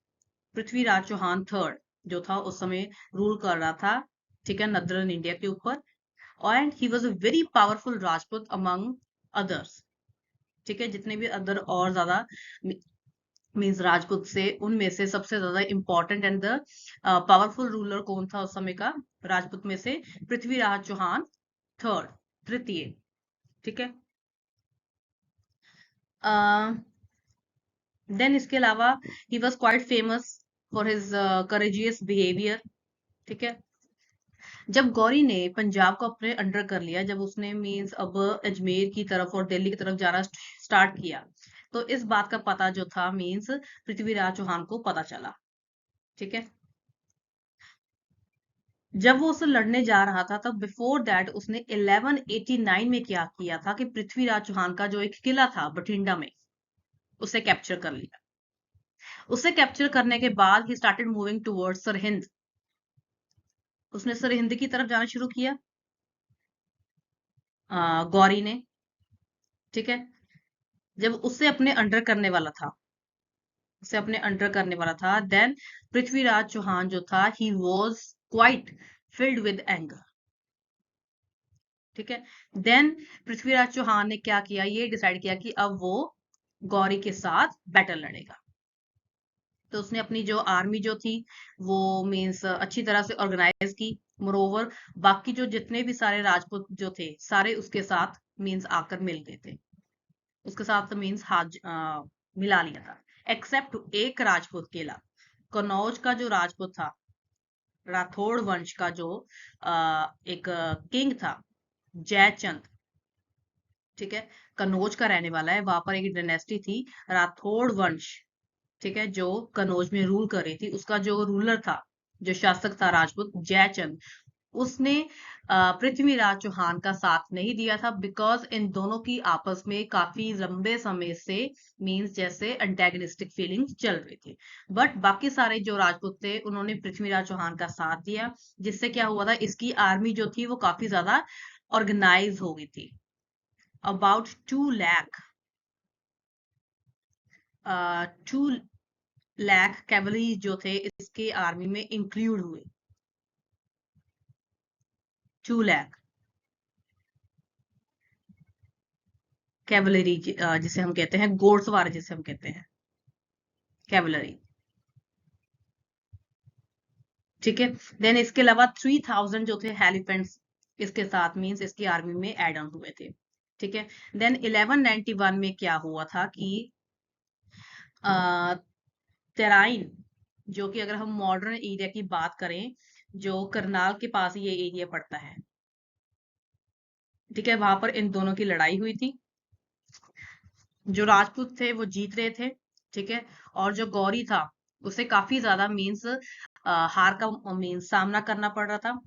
Prithviraj Chauhan third जो था उस समय रूल कर रहा था, ठीक है, नदरन इंडिया के ऊपर। And he was a very powerful Rajput among others. ठीक है। जितने भी अदर और ज्यादा मीन्स राजपूत से, उनमें से सबसे ज्यादा important and the powerful ruler कौन था उस समय का राजपूत में से? पृथ्वीराज चौहान थर्ड, तृतीय। ठीक है। देन इसके अलावा ही was quite famous for his courageous behaviour. ठीक है। जब गौरी ने पंजाब को अपने अंडर कर लिया, जब उसने मींस अब अजमेर की तरफ और दिल्ली की तरफ जाना स्टार्ट किया, तो इस बात का पता जो था मींस पृथ्वीराज चौहान को पता चला। ठीक है। जब वो उससे लड़ने जा रहा था तब बिफोर दैट उसने 1189 में क्या किया था कि पृथ्वीराज चौहान का जो एक किला था बठिंडा में उसे कैप्चर कर लिया। उसे कैप्चर करने के बाद ही स्टार्टेड मूविंग टुवर्ड्स सरहिंद। उसने सरहिंद की तरफ जाना शुरू किया गौरी ने। ठीक है। जब उसे अपने अंडर करने वाला था, उसे अपने अंडर करने वाला था, देन पृथ्वीराज चौहान जो था ही was quite filled with anger. ठीक है। देन पृथ्वीराज चौहान ने क्या किया, ये डिसाइड किया कि अब वो गौरी के साथ बैटल लड़ेगा। तो उसने अपनी जो आर्मी जो थी वो मींस अच्छी तरह से ऑर्गेनाइज की। मोरोवर बाकी जो जितने भी सारे राजपूत जो थे सारे उसके साथ मींस आकर मिल गए थे, उसके साथ मींस हाथ मिला लिया था, एक्सेप्ट एक राजपूत केला, कनौज का जो राजपूत था, राठौड़ वंश का जो एक किंग था जयचंद। ठीक है। कनौज का रहने वाला है, वहां पर एक डायनेस्टी थी राठौड़ वंश। ठीक है। जो कनौज में रूल कर रही थी, उसका जो रूलर था, जो शासक था राजपूत जयचंद, उसने पृथ्वीराज चौहान का साथ नहीं दिया था बिकॉज इन दोनों की आपस में काफी लंबे समय से मींस जैसे एंटेगनिस्टिक फीलिंग्स चल रही थी। बट बाकी सारे जो राजपूत थे उन्होंने पृथ्वीराज चौहान का साथ दिया, जिससे क्या हुआ था, इसकी आर्मी जो थी वो काफी ज्यादा ऑर्गेनाइज हो गई थी। अबाउट 2 लाख 2 लाख कैवलरी जो थे इसके आर्मी में इंक्लूड हुए। 2 लाख कैवलरी जिसे हम कहते हैं घोड़सवार, जिसे हम कहते हैं कैवलरी। ठीक है। देन इसके अलावा 3000 जो थे हेलिफेंट्स इसके साथ मींस इसकी आर्मी में एड ऑन हुए थे। ठीक है। देन 1191 में क्या हुआ था कि तेराइन, जो कि अगर हम मॉडर्न एरिया की बात करें, जो करनाल के पास ये एरिया पड़ता है, ठीक है, वहां पर इन दोनों की लड़ाई हुई थी। जो राजपूत थे वो जीत रहे थे। ठीक है। और जो गौरी था उसे काफी ज्यादा मींस हार का मींस सामना करना पड़ रहा था।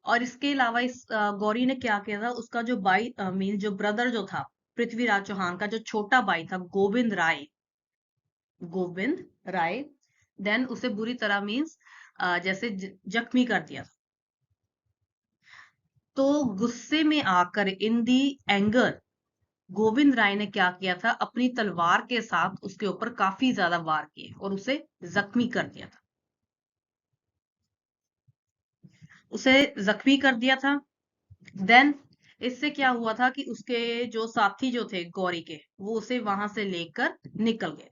और इसके अलावा इस गौरी ने क्या किया था, उसका जो भाई मीन जो ब्रदर जो था पृथ्वीराज चौहान का, जो छोटा भाई था गोविंद राय, देन उसे बुरी तरह मीन्स जैसे जख्मी कर दिया। तो गुस्से में आकर, इन दी एंगर, गोविंद राय ने क्या किया था, अपनी तलवार के साथ उसके ऊपर काफी ज्यादा वार किए और उसे जख्मी कर दिया था। उसे जख्मी कर दिया था। देन इससे क्या हुआ था कि उसके जो साथी जो थे गौरी के, वो उसे वहां से लेकर निकल गए।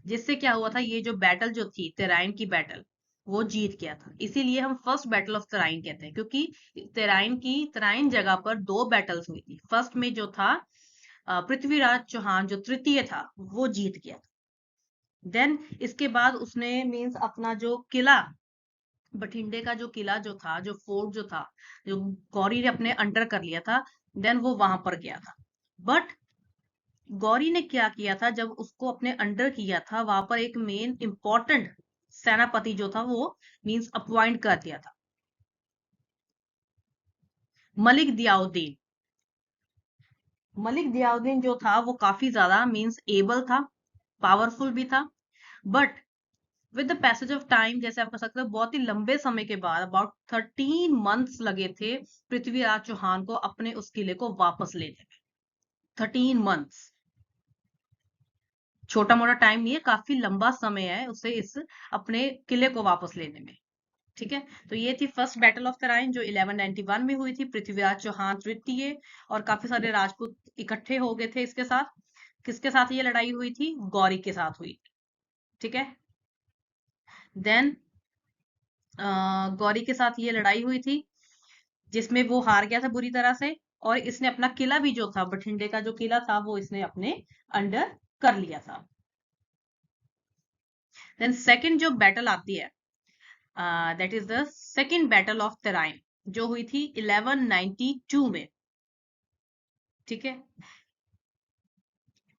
जिससे क्या हुआ था, ये जो बैटल जो थी तेराइन की बैटल, वो जीत गया था। इसीलिए हम फर्स्ट बैटल ऑफ तेराइन कहते हैं, क्योंकि तेराइन जगह पर दो बैटल्स हुई थी। फर्स्ट में जो था पृथ्वीराज चौहान जो तृतीय था, वो जीत गया था। देन इसके बाद उसने मीन्स अपना जो किला, बठिंडे का जो किला जो था, जो फोर्ट जो था, जो गौरी ने अपने अंडर कर लिया था, देन वो वहां पर गया था। बट गौरी ने क्या किया था, जब उसको अपने अंडर किया था, वहां पर एक मेन इंपॉर्टेंट सेनापति जो था वो मींस अपॉइंट कर दिया था, मलिक दियाउद्दीन। मलिक दियाउद्दीन जो था वो काफी ज्यादा मींस एबल था, पावरफुल भी था। But with the passage of time, जैसे आप कह सकते हो, बहुत ही लंबे समय के बाद, अबाउट 13 मंथ्स लगे थे पृथ्वीराज चौहान को अपने उस किले को वापस लेने में। 13 मंथ्स छोटा मोटा टाइम नहीं है, काफी लंबा समय है उसे इस अपने किले को वापस लेने में। ठीक है, तो ये थी फर्स्ट बैटल ऑफ तराइन जो 1191 में हुई थी। पृथ्वीराज चौहान तृतीय और काफी सारे राजपूत इकट्ठे हो गए थे इसके साथ। किसके साथ ये लड़ाई हुई थी? गौरी के साथ हुई। ठीक है, देन गौरी के साथ ये लड़ाई हुई थी, जिसमें वो हार गया था बुरी तरह से, और इसने अपना किला भी जो था, बठिंडे का जो किला था, वो इसने अपने अंडर कर लिया था। देन सेकंड जो बैटल आती है, that is the second battle of Tarain, जो हुई थी 1192 में। ठीक है,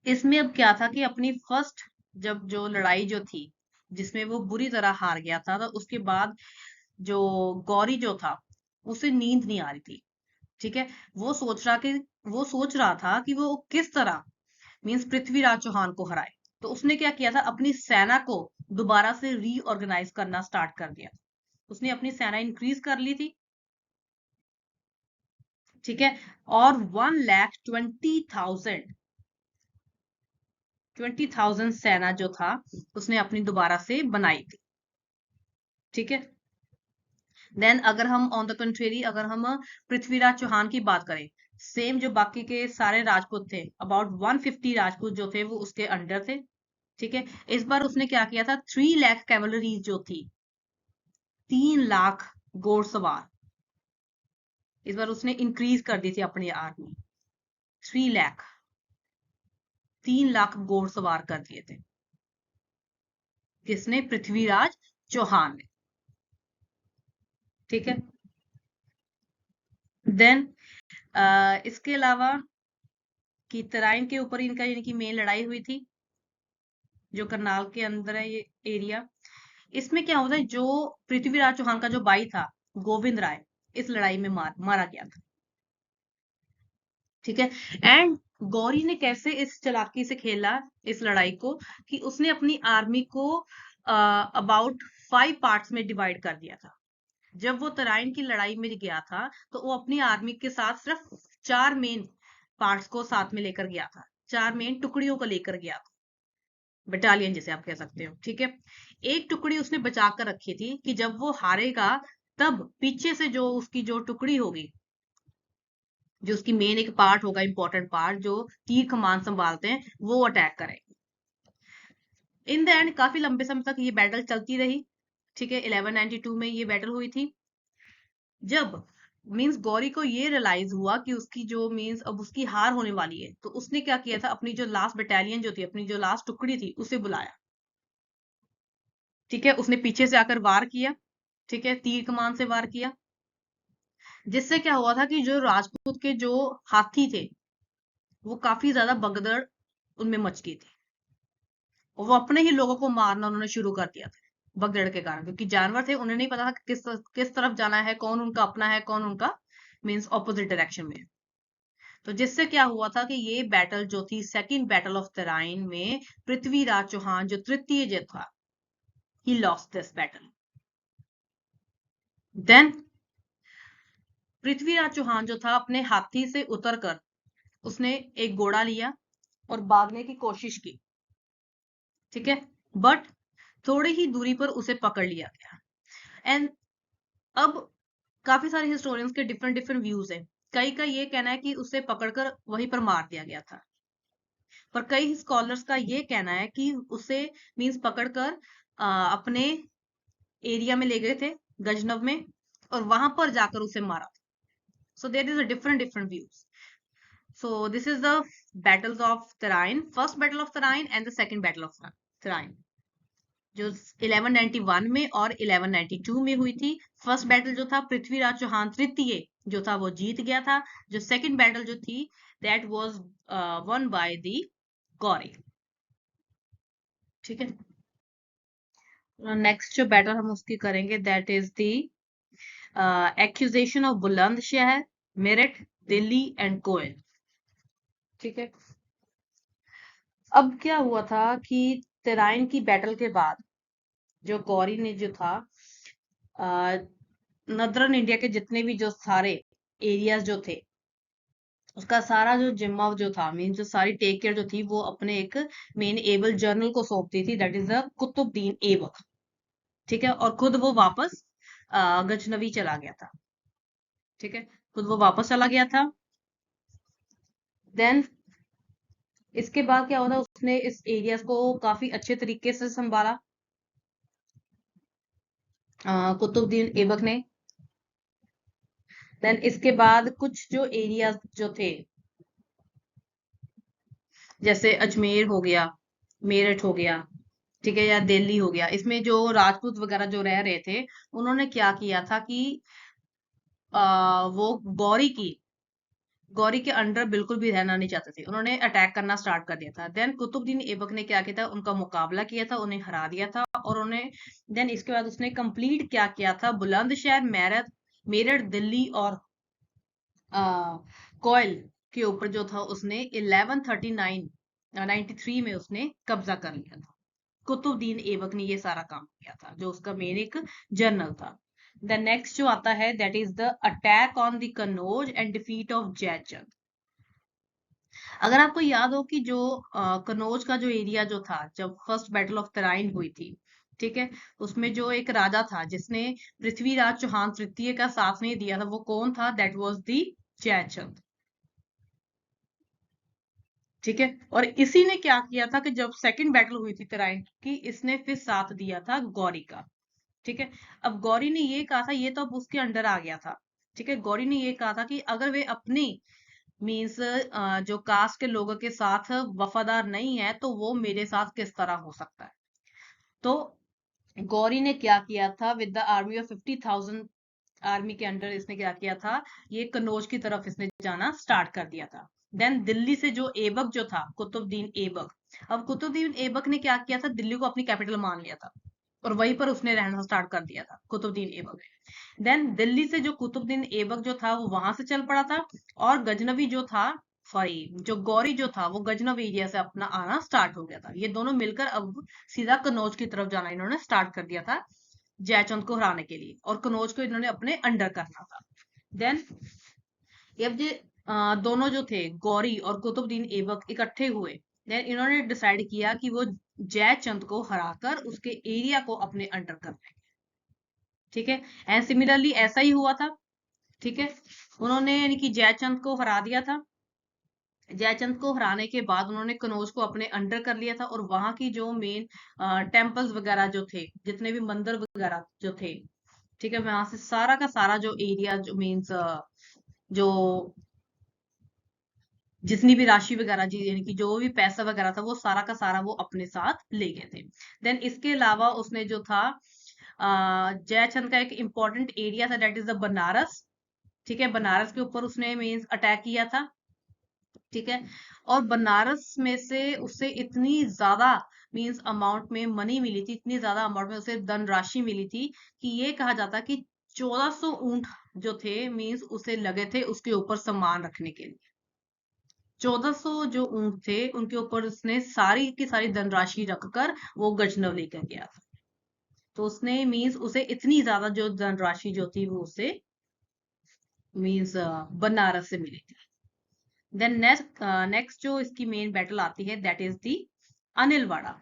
इसमें अब क्या था कि अपनी फर्स्ट जब जो लड़ाई जो थी, जिसमें वो बुरी तरह हार गया था, तो उसके बाद जो गौरी जो था, उसे नींद नहीं आ रही थी। ठीक है, वो सोच रहा था कि वो किस तरह मीन्स पृथ्वीराज चौहान को हराए। तो उसने क्या किया था, अपनी सेना को दोबारा से रीऑर्गेनाइज करना स्टार्ट कर दिया। उसने अपनी सेना इंक्रीज कर ली थी। ठीक है, और 1,20,000 सेना जो था, उसने अपनी दोबारा से बनाई थी। ठीक है, देन अगर हम ऑन द कंट्रेरी, अगर हम पृथ्वीराज चौहान की बात करें, सेम जो बाकी के सारे राजपूत थे, अबाउट 150 राजपूत जो थे वो उसके अंडर थे। ठीक है, इस बार उसने क्या किया था, 3 लाख कैवलरी जो थी, 3 लाख घोड़सवार, इस बार उसने इंक्रीज कर दी थी अपनी आर्मी। 3 लाख, 3 लाख घोड़सवार कर दिए थे। किसने? पृथ्वीराज चौहान ने। ठीक है, देन इसके अलावा कि तराइन के ऊपर इनका यानी कि मेन लड़ाई हुई थी, जो करनाल के अंदर है ये एरिया। इसमें क्या होता है, जो पृथ्वीराज चौहान का जो भाई था गोविंद राय, इस लड़ाई में मारा गया था। ठीक है, एंड गौरी ने कैसे इस चालाकी से खेला इस लड़ाई को, कि उसने अपनी आर्मी को अबाउट 5 पार्ट्स में डिवाइड कर दिया था। जब वो तराइन की लड़ाई में गया था, तो वो अपनी आर्मी के साथ सिर्फ 4 मेन पार्ट्स को साथ में लेकर गया था, 4 मेन टुकड़ियों को लेकर गया था, बटालियन जैसे आप कह सकते हो। ठीक है, एक टुकड़ी उसने बचा कर रखी थी कि जब वो हारेगा, तब पीछे से जो उसकी जो टुकड़ी होगी, जो उसकी मेन एक पार्ट होगा, इंपॉर्टेंट पार्ट, जो तीर कमान संभालते हैं, वो अटैक करेंगे। इन द एंड काफी लंबे समय तक ये बैटल चलती रही। ठीक है, 1192 में ये बैटल हुई थी। जब मींस गौरी को ये रियलाइज हुआ कि उसकी जो मींस अब उसकी हार होने वाली है, तो उसने क्या किया था, अपनी जो लास्ट बटालियन जो थी, अपनी जो लास्ट टुकड़ी थी, उसे बुलाया। ठीक है, उसने पीछे से आकर वार किया। ठीक है, तीर कमान से वार किया, जिससे क्या हुआ था कि जो राजपूत के जो हाथी थे, वो काफी ज्यादा भगदड़ उनमें मच गई थी, और वो अपने ही लोगों को मारना उन्होंने शुरू कर दिया था। भगदड़ के कारण, क्योंकि जानवर थे, उन्हें नहीं पता था कि किस तरफ जाना है, कौन उनका अपना है, कौन उनका मीन्स ऑपोजिट डायरेक्शन में। तो जिससे क्या हुआ था कि ये बैटल जो थी, सेकंड बैटल ऑफ तराइन में, पृथ्वीराज चौहान जो तृतीय जो था, he lost this battle. Then Prithviraj Chauhan जो था, अपने हाथी से उतरकर उसने एक घोड़ा लिया और भागने की कोशिश की, ठीक है, बट थोड़ी ही दूरी पर उसे पकड़ लिया गया। एंड अब काफी सारे हिस्टोरियंस के डिफरेंट डिफरेंट व्यूज है। कई का ये कहना है कि उसे पकड़कर वहीं पर मार दिया गया था, पर कई स्कॉलर्स का ये कहना है कि उसे मींस पकड़कर अपने एरिया में ले गए थे, गजनव में, और वहां पर जाकर उसे मारा था। So there is a different different views. So this is the battles of Tarain, first battle of Tarain and the second battle of Tarain, जो 1191 में और 1192 में हुई थी। फर्स्ट बैटल जो था, पृथ्वीराज चौहान तृतीय जो था वो जीत गया था। जो सेकंड बैटल जो थी, that was won by the Ghori. ठीक है, नेक्स्ट जो बैटल हम उसकी करेंगे, that is the acquisition of Bulandshahr, Meerut, Delhi and Koil. ठीक है, अब क्या हुआ था कि तराइन की बैटल के बाद जो गौरी ने जो था, नदरन इंडिया के जितने भी जो सारे एरियाज जो थे, उसका सारा जो जिम्मा जो था, मीन जो सारी टेक केयर जो थी, वो अपने एक मेन एबल जर्नल को सौंपती थी, that is the Qutbuddin Aibak. ठीक है, और खुद वो वापस गजनवी चला गया था। ठीक है, खुद वो वापस चला गया था। देन इसके बाद क्या होता, उसने इस एरियाज को काफी अच्छे तरीके से संभाला, कुतुबुद्दीन ऐबक ने। देन इसके बाद कुछ जो एरियाज जो थे, जैसे अजमेर हो गया, मेरठ हो गया, ठीक है, या दिल्ली हो गया, इसमें जो राजपूत वगैरह जो रह रहे थे, उन्होंने क्या किया था कि वो गौरी के अंडर बिल्कुल भी रहना नहीं चाहते थे, उन्होंने अटैक करना स्टार्ट कर दिया था। देन कुतुबुद्दीन ऐबक ने क्या किया था, उनका मुकाबला किया था, उन्हें हरा दिया था, और उन्हें देन इसके बाद उसने कंप्लीट क्या किया था, बुलंदशहर, मेरठ, दिल्ली और कोयल के ऊपर जो था, उसने 1139 93 में उसने कब्जा कर लिया था। कुतुबुद्दीन ऐबक ने ये सारा काम किया था, जो उसका मेन एक जर्नल था। द नेक्स्ट जो आता है, that is the attack on the Kannauj and defeat of Jaichand. अगर आपको याद हो कि जो कनौज का जो एरिया जो था, जब फर्स्ट बैटल ऑफ तराइन हुई थी, ठीक है, उसमें जो एक राजा था जिसने पृथ्वीराज चौहान तृतीय का साथ नहीं दिया था, वो कौन था, दैट वाज दी जयचंद। ठीक है, और इसी ने क्या किया था कि जब सेकंड बैटल हुई थी तराइन की, इसने फिर साथ दिया था गौरी का। ठीक है, अब गौरी ने ये कहा था, ये तो अब उसके अंडर आ गया था। ठीक है, गौरी ने ये कहा था कि अगर वे अपनी मीन्स जो कास्ट के लोगों के साथ वफादार नहीं है, तो वो मेरे साथ किस तरह हो सकता है। तो गौरी ने क्या किया था, with the army of 50,000 army के अंडर इसने क्या किया था, ये कनौज की तरफ इसने जाना स्टार्ट कर दिया था। देन दिल्ली से जो ऐबक जो था, कुतुबुद्दीन ऐबक, अब कुतुबुद्दीन ऐबक ने क्या किया था, दिल्ली को अपनी कैपिटल मान लिया था, और वहीं पर उसने रहना स्टार्ट कर दिया था, कुतुबुद्दीन ऐबक ने। देन दिल्ली से जो कुतुबुद्दीन ऐबक जो था, वो वहां से चल पड़ा था, और गजनवी जो था, सॉरी, जो गौरी जो था, वो गजनव एरिया से अपना आना स्टार्ट हो गया था। ये दोनों मिलकर अब सीधा कनौज की तरफ जाना इन्होंने स्टार्ट कर दिया था, जयचंद को हराने के लिए, और कनौज को इन्होंने अपने अंडर करना था। देन अब ये दोनों जो थे, गौरी और कुतुबुद्दीन ऐबक इकट्ठे हुए। देन इन्होंने डिसाइड किया कि वो जयचंद को हराकर उसके एरिया को अपने अंडर कर लेंगे। ठीक है, एंड सिमिलरली ऐसा ही हुआ था। ठीक है, उन्होंने यानी कि जयचंद को हरा दिया था। जयचंद को हराने के बाद उन्होंने कनौज को अपने अंडर कर लिया था, और वहां की जो मेन टेम्पल्स वगैरह जो थे, जितने भी मंदिर वगैरह जो थे, ठीक है, वहां से सारा का सारा जो एरिया जो मीन्स जो जितनी भी राशि वगैरह जी, यानी कि जो भी पैसा वगैरह था, वो सारा का सारा वो अपने साथ ले गए थे। देन इसके अलावा उसने जो था, जयचंद का एक इंपॉर्टेंट एरिया था, दैट इज द बनारस। ठीक है, बनारस के ऊपर उसने मीन्स अटैक किया था। ठीक है। और बनारस में से उसे इतनी ज्यादा मींस अमाउंट में मनी मिली थी, इतनी ज्यादा अमाउंट में उसे धनराशि मिली थी कि ये कहा जाता कि 1400 ऊंट जो थे मींस उसे लगे थे उसके ऊपर सामान रखने के लिए। 1400 जो ऊंट थे उनके ऊपर उसने सारी की सारी धनराशि रखकर वो गजनव लेकर गया था। तो उसने मींस उसे इतनी ज्यादा जो धनराशि जो थी वो उसे मींस बनारस से मिली थी। देन नेक्स्ट जो इसकी मेन बैटल आती है that is the Anilwada.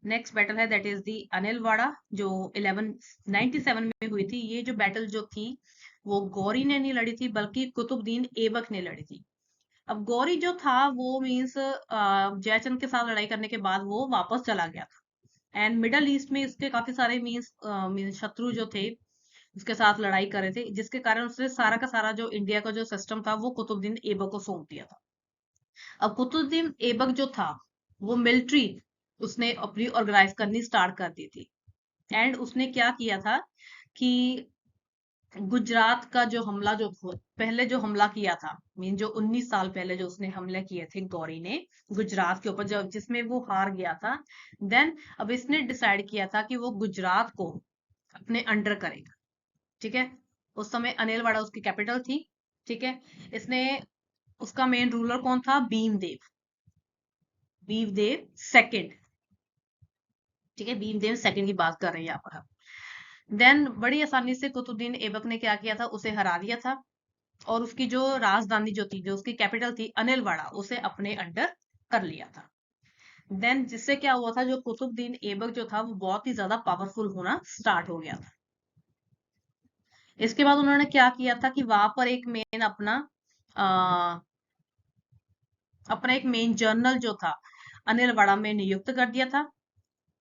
Next battle है दैट इज दी अनिलवाड़ा जो 1197 में हुई थी। ये जो बैटल जो थी वो गौरी ने नहीं लड़ी थी बल्कि कुतुबुद्दीन ऐबक ने लड़ी थी। अब गौरी जो था वो मीन्स जयचंद के साथ लड़ाई करने के बाद वो वापस चला गया था। एंड मिडल ईस्ट में इसके काफी सारे मीन्स शत्रु जो थे उसके साथ लड़ाई कर रहे थे, जिसके कारण उसने सारा का सारा जो इंडिया का जो सिस्टम था वो कुतुबुद्दीन ऐबक को सौंप दिया था। अब कुतुबुद्दीन ऐबक जो था वो मिलिट्री उसने अपनी ऑर्गेनाइज करनी स्टार्ट कर दी थी। एंड उसने क्या किया था कि गुजरात का जो हमला जो पहले जो हमला किया था मीन जो 19 साल पहले जो उसने हमले किए थे गौरी ने गुजरात के ऊपर जब जिसमें वो हार गया था। देन अब इसने डिसाइड किया था कि वो गुजरात को अपने अंडर करेगा। ठीक है। उस समय अनिलवाड़ा उसकी कैपिटल थी। ठीक है। इसने उसका मेन रूलर कौन था? भीमदेव, भीमदेव सेकंड। ठीक है, भीमदेव सेकंड की बात कर रहे हैं यहाँ पर हम। देन बड़ी आसानी से कुतुबुद्दीन ऐबक ने क्या किया था, उसे हरा दिया था और उसकी जो राजधानी जो थी जो उसकी कैपिटल थी अनिलवाड़ा उसे अपने अंडर कर लिया था। देन जिससे क्या हुआ था, जो कुतुबुद्दीन ऐबक जो था वो बहुत ही ज्यादा पावरफुल होना स्टार्ट हो गया था। इसके बाद उन्होंने क्या किया था कि वहां पर एक मेन आ, अपना एक मेन जर्नल जो था अनिलवाड़ा में नियुक्त कर दिया था।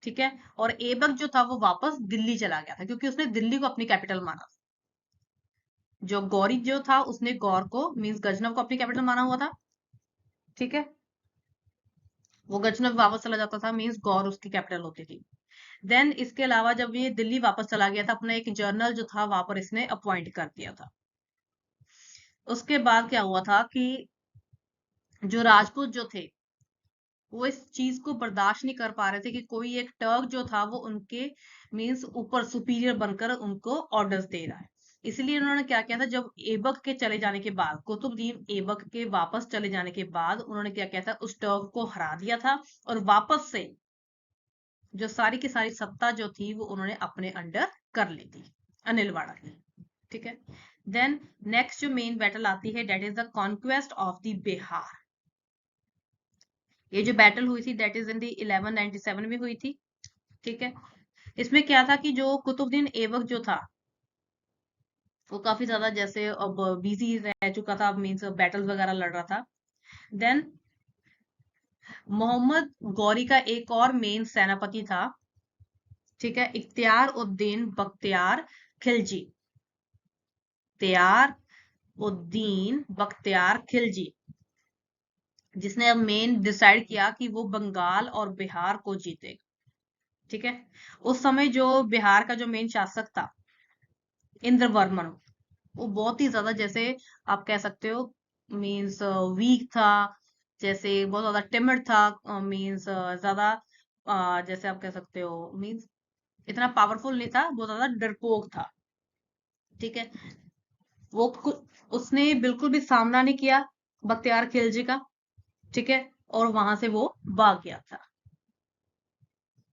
ठीक है। और ऐबक जो था वो वापस दिल्ली चला गया था क्योंकि उसने दिल्ली को अपनी कैपिटल माना था। जो गौरी जो था उसने गौर को मीन्स गजनव को अपनी कैपिटल माना हुआ था। ठीक है। वो गजनव वापस चला जाता था मीन्स गौर उसकी कैपिटल होती थी। देन इसके अलावा जब ये दिल्ली वापस चला गया था अपना एक जर्नल जो था वहां पर इसने अपॉइंट कर दिया था। उसके बाद क्या हुआ था कि जो राजपूत जो थे वो इस चीज को बर्दाश्त नहीं कर पा रहे थे कि कोई एक टर्क जो था वो उनके मीन्स ऊपर सुपीरियर बनकर उनको ऑर्डर्स दे रहा है। इसलिए उन्होंने क्या किया था, जब ऐबक के चले जाने के बाद कुतुबुद्दीन ऐबक के वापस चले जाने के बाद उन्होंने क्या किया था, उस टर्क को हरा दिया था और वापस से जो सारी की सारी सत्ता जो थी वो उन्होंने अपने अंडर कर ली थी अनिलवाड़ा की। ठीक है। देन नेक्स्ट जो मेन बैटल आती है that is the conquest of the Bihar. ये जो बैटल हुई थी दैट इज इन दी 1197 में हुई थी। ठीक है। इसमें क्या था कि जो कुतुबुद्दीन ऐबक जो था वो काफी ज्यादा जैसे अब बिजी रह चुका था, अब मीन्स बैटल वगैरह लड़ रहा था। देन मोहम्मद गौरी का एक और मेन सेनापति था। ठीक है, इख्तियार उद्दीन बख्तियार खिलजी, इख्तियार उद्दीन बख्तियार खिलजी, जिसने अब मेन डिसाइड किया कि वो बंगाल और बिहार को जीतेगा। ठीक है। उस समय जो बिहार का जो मेन शासक था इंद्रवर्मन, वो बहुत ही ज्यादा जैसे आप कह सकते हो मीन्स वीक था, जैसे बहुत ज्यादा टिमिड था, मीन्स ज्यादा जैसे आप कह सकते हो मीन्स इतना पावरफुल नहीं था, बहुत ज्यादा डरपोक था। ठीक है। उसने बिल्कुल भी सामना नहीं किया बख्तियार खिलजी का। ठीक है। और वहां से वो भाग गया था।